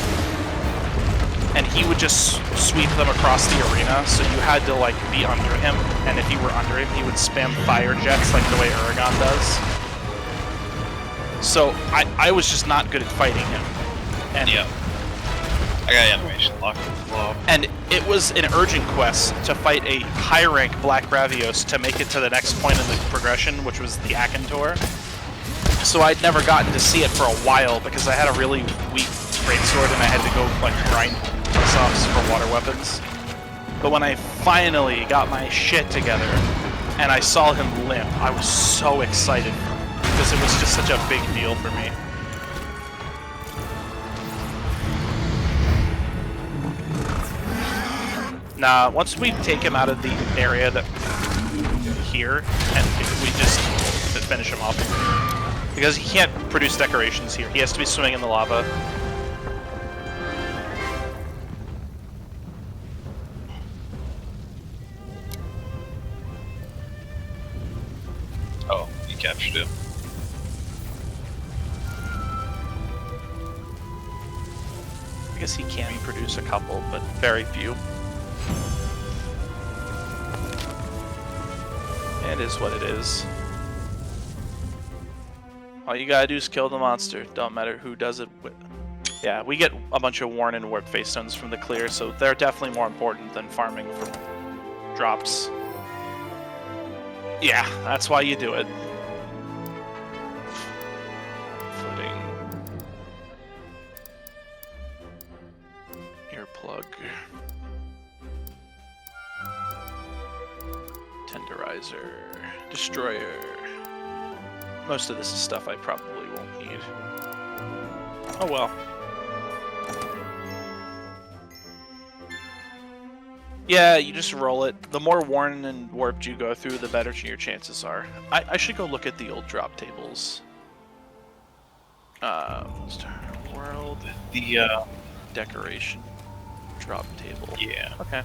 Speaker 4: And he would just sweep them across the arena, so you had to like be under him, and if you were under him, he would spam fire jets like the way Uragon does. So I was just not good at fighting him. And
Speaker 5: yeah. I got animation locked as well.
Speaker 4: And it was an urgent quest to fight a high rank Black Ravios to make it to the next point in the progression, which was the Akantor. So I'd never gotten to see it for a while because I had a really weak greatsword and I had to go like grind piss-offs for water weapons. But when I finally got my shit together and I saw him limp, I was so excited because it was just such a big deal for me. Nah, once we take him out of the area that here, and we just finish him off. Because he can't produce decorations here. He has to be swimming in the lava.
Speaker 5: Oh, you captured him.
Speaker 4: I guess he can produce a couple, but very few. It is what it is. All you gotta do is kill the monster. Don't matter who does it with. Yeah, we get a bunch of worn and warped face stones from the clear, so they're definitely more important than farming for drops. Yeah, that's why you do it. Footing. Earplug. Tenderizer. Destroyer. Most of this is stuff I probably won't need. Oh well. Yeah, you just roll it. The more worn and warped you go through, the better your chances are. I should go look at the old drop tables. World.
Speaker 5: The,
Speaker 4: Decoration. Drop table.
Speaker 5: yeah.
Speaker 4: Okay.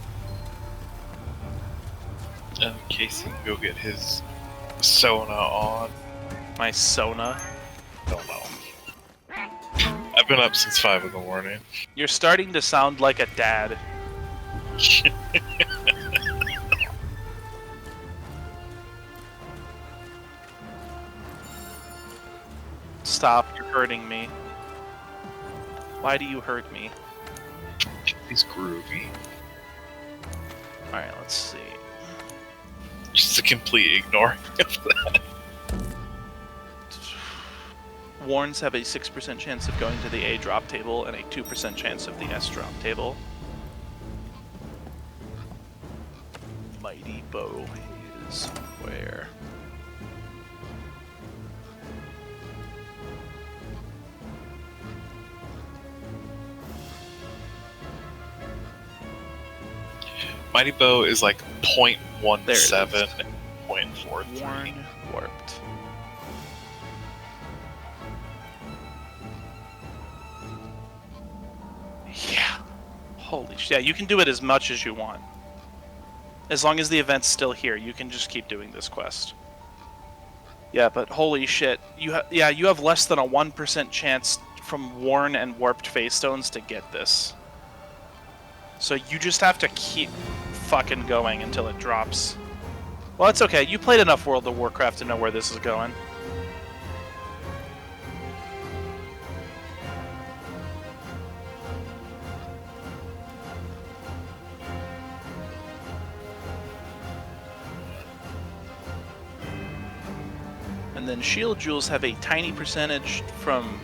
Speaker 5: In case he can go get his Sona on.
Speaker 4: My Sona.
Speaker 5: Don't know. I've been up since 5 in the morning.
Speaker 4: You're starting to sound like a dad. Stop, you're hurting me. Why do you hurt me?
Speaker 5: He's groovy.
Speaker 4: Alright, let's see.
Speaker 5: Just a complete ignoring of that.
Speaker 4: Warns have a 6% chance of going to the A drop table and a 2% chance of the S drop table. Mighty Bow is where?
Speaker 5: Mighty Bow is like 0.17,
Speaker 4: There
Speaker 5: 0.43.
Speaker 4: Worn, warped. Yeah. Holy shit. Yeah, you can do it as much as you want. As long as the event's still here, you can just keep doing this quest. Yeah, but holy shit. You have less than a 1% chance from worn and warped face stones to get this. So you just have to keep fucking going until it drops. Well, it's okay. You played enough World of Warcraft to know where this is going. And then shield jewels have a tiny percentage from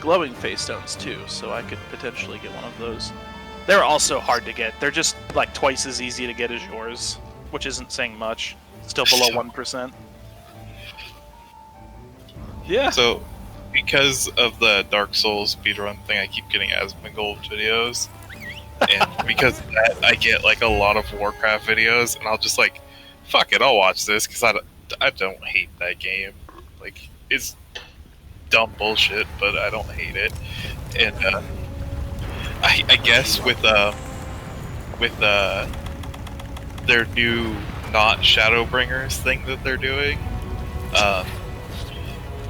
Speaker 4: glowing face stones too, so I could potentially get one of those. They're also hard to get. They're just like twice as easy to get as yours, which isn't saying much. Still below 1%. Yeah.
Speaker 5: So, because of the Dark Souls speedrun thing, I keep getting Asmongold videos. And because of that, I get like a lot of Warcraft videos, and I'll just like, fuck it, I'll watch this because I don't hate that game. Like, it's dumb bullshit, but I don't hate it. And I guess with their new not Shadowbringers thing that they're doing,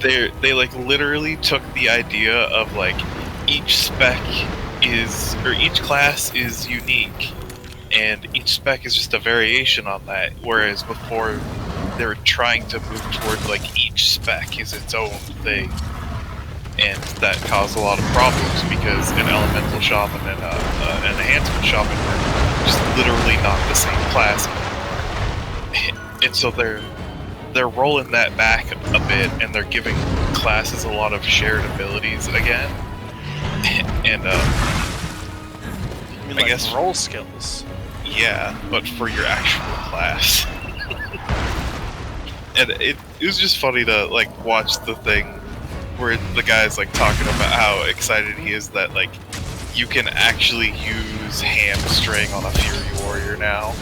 Speaker 5: they like literally took the idea of like each spec is, or each class is unique, and each spec is just a variation on that, whereas before they were trying to move towards like each spec is its own thing, and that caused a lot of problems because an elemental shaman and an enhancement shaman were just literally not the same class, and so they're rolling that back a bit, and they're giving classes a lot of shared abilities again. And
Speaker 4: I mean, like,
Speaker 5: guess
Speaker 4: roll skills.
Speaker 5: Yeah, but for your actual class. And it was just funny to like watch the thing where the guy's like talking about how excited he is that like you can actually use hamstring on a Fury Warrior now.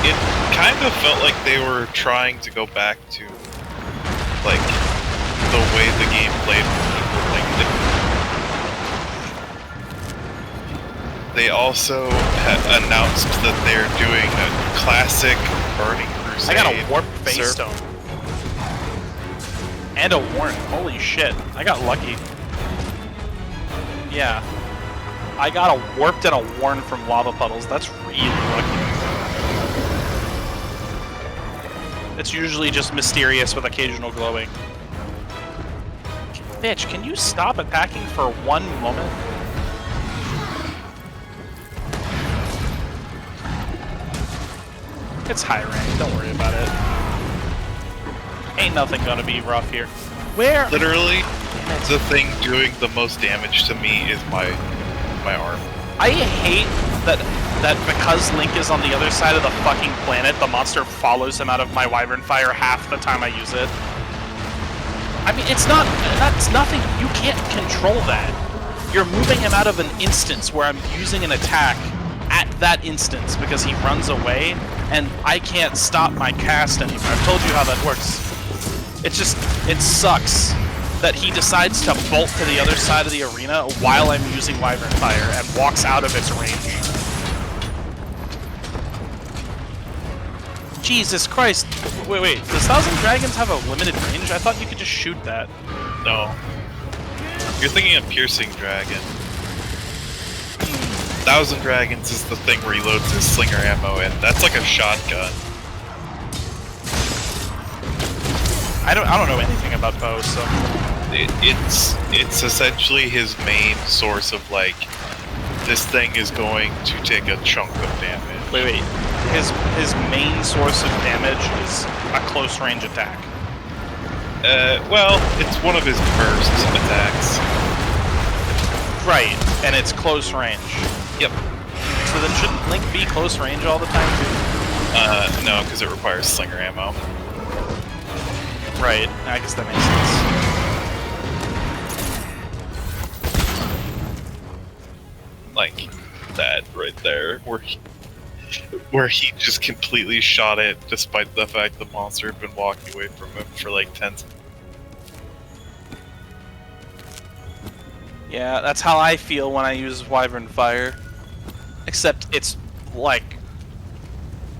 Speaker 5: It kind of felt like they were trying to go back to like the way the game played when people liked it. They also announced that they're doing a classic Burning Crusade.
Speaker 4: I got a warp face
Speaker 5: server.
Speaker 4: stone. And a warrant. Holy shit. I got lucky. Yeah. I got a warped and a warren from lava puddles. That's really lucky. It's usually just mysterious with occasional glowing. Bitch, can you stop attacking for one moment? It's high rank, don't worry about it. Ain't nothing gonna be rough here. Where?
Speaker 5: Literally, the thing doing the most damage to me is my arm.
Speaker 4: I hate that because Link is on the other side of the fucking planet, the monster follows him out of my Wyvern Fire half the time I use it. I mean, that's nothing. You can't control that. You're moving him out of an instance where I'm using an attack at that instance because he runs away, and I can't stop my cast anymore. I've told you how that works. It sucks that he decides to bolt to the other side of the arena while I'm using Wyvern Fire and walks out of its range. Jesus Christ. Wait. Does Thousand Dragons have a limited range? I thought you could just shoot that.
Speaker 5: No. You're thinking of Piercing Dragon. Thousand Dragons is the thing where he loads his slinger ammo in. That's like a shotgun.
Speaker 4: I don't know anything about bows, so...
Speaker 5: It's essentially his main source of like, this thing is going to take a chunk of damage.
Speaker 4: Wait. His main source of damage is a close range attack.
Speaker 5: Well, it's one of his first attacks.
Speaker 4: Right, and it's close range.
Speaker 5: Yep.
Speaker 4: So then shouldn't Link be close range all the time too?
Speaker 5: No, because it requires slinger ammo.
Speaker 4: Right, I guess that makes sense.
Speaker 5: Like that right there, where he just completely shot it, despite the fact the monster had been walking away from him for like 10 seconds.
Speaker 4: Yeah, that's how I feel when I use Wyvern Fire. Except it's like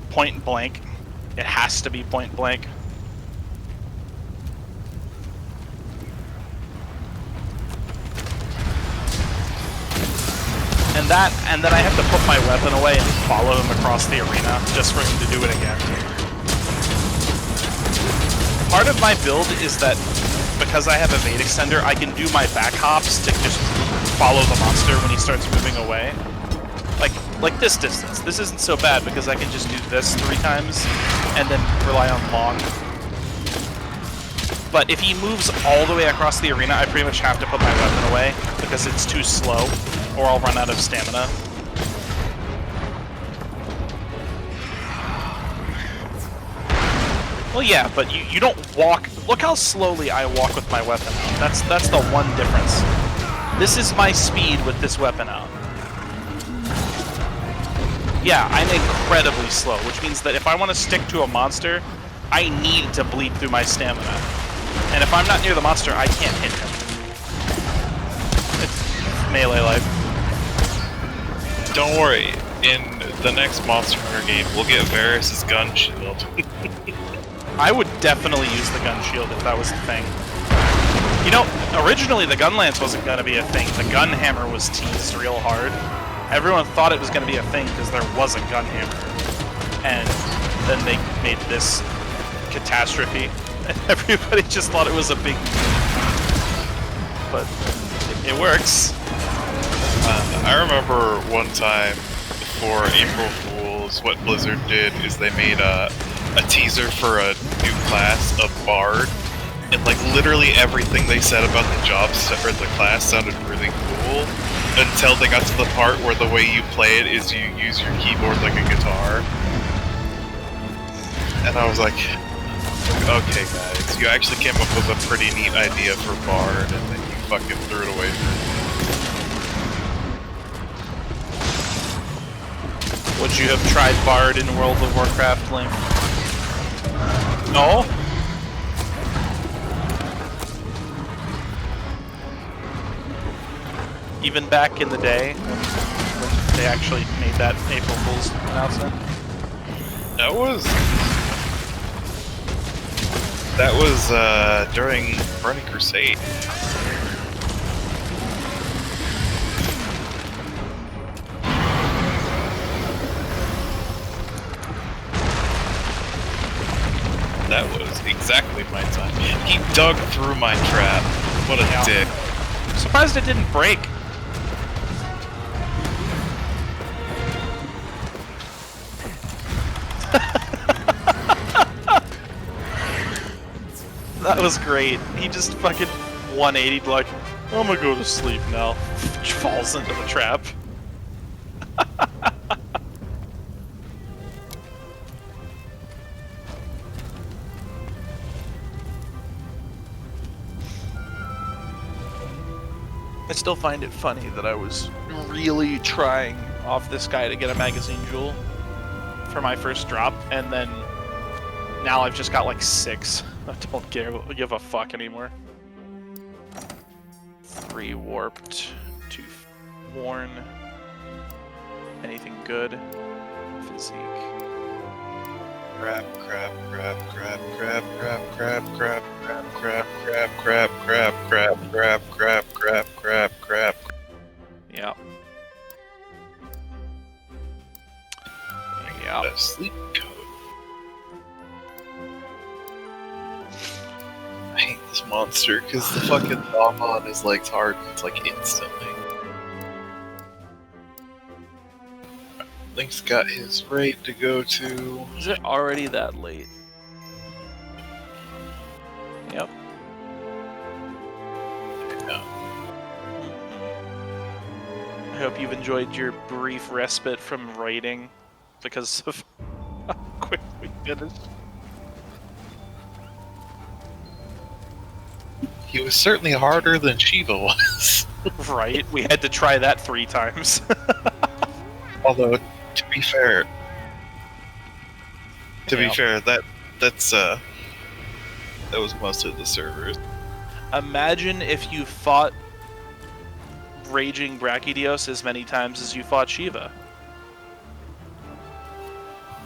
Speaker 4: point blank. It has to be point blank. And then I have to put my weapon away and follow him across the arena just for him to do it again. Part of my build is that because I have evade extender, I can do my back hops to just follow the monster when he starts moving away. Like this distance. This isn't so bad because I can just do this 3 times and then rely on long. But if he moves all the way across the arena, I pretty much have to put my weapon away because it's too slow, or I'll run out of stamina. Well, yeah, but you don't walk. Look how slowly I walk with my weapon out. That's the one difference. This is my speed with this weapon out. Yeah, I'm incredibly slow, which means that if I want to stick to a monster, I need to bleed through my stamina. And if I'm not near the monster, I can't hit him. It's melee life.
Speaker 5: Don't worry. In the next Monster Hunter game, we'll get Varys' gun shield.
Speaker 4: I would definitely use the gun shield if that was the thing. You know, originally the gun lance wasn't going to be a thing. The gun hammer was teased real hard. Everyone thought it was going to be a thing because there was a gun hammer. And then they made this catastrophe. Everybody just thought it was a big... But it works.
Speaker 5: I remember one time for April Fools, what Blizzard did is they made a teaser for a new class, a Bard, and like literally everything they said about the job or the class sounded really cool until they got to the part where the way you play it is you use your keyboard like a guitar. And I was like, okay guys, you actually came up with a pretty neat idea for Bard and then you fucking threw it away.
Speaker 4: Would you have tried Bard in World of Warcraft, Link? No? Even back in the day, when they actually made that April Fool's announcement?
Speaker 5: That was during Burning Crusade. That was exactly my time. He dug through my trap. What a dick.
Speaker 4: I'm surprised it didn't break. That was great. He just fucking 180'd like, I'm gonna go to sleep now. Falls into the trap. I still find it funny that I was really trying off this guy to get a magazine jewel for my first drop, and then now I've just got like 6. I don't give a fuck anymore. 3 warped, 2 worn. Anything good? Physique.
Speaker 5: Crap, crap, crap, crap, crap, crap, crap, crap, crap, crap, crap, crap, crap, crap, crap, crap, crap, crap.
Speaker 4: Yeah. Yeah.
Speaker 5: A sleep coat. I hate this monster because the fucking lava on his legs hardens like instantly. Link's got his raid to go to.
Speaker 4: Is it already that late? Yep.
Speaker 5: Yeah.
Speaker 4: I hope you've enjoyed your brief respite from raiding because of how quick we finished.
Speaker 5: He was certainly harder than Shiva was.
Speaker 4: Right? We had to try that 3 times.
Speaker 5: Although, to be fair, that was most of the servers.
Speaker 4: Imagine if you fought Raging Brachydios as many times as you fought Shiva.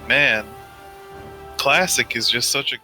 Speaker 5: Man, Classic is just such a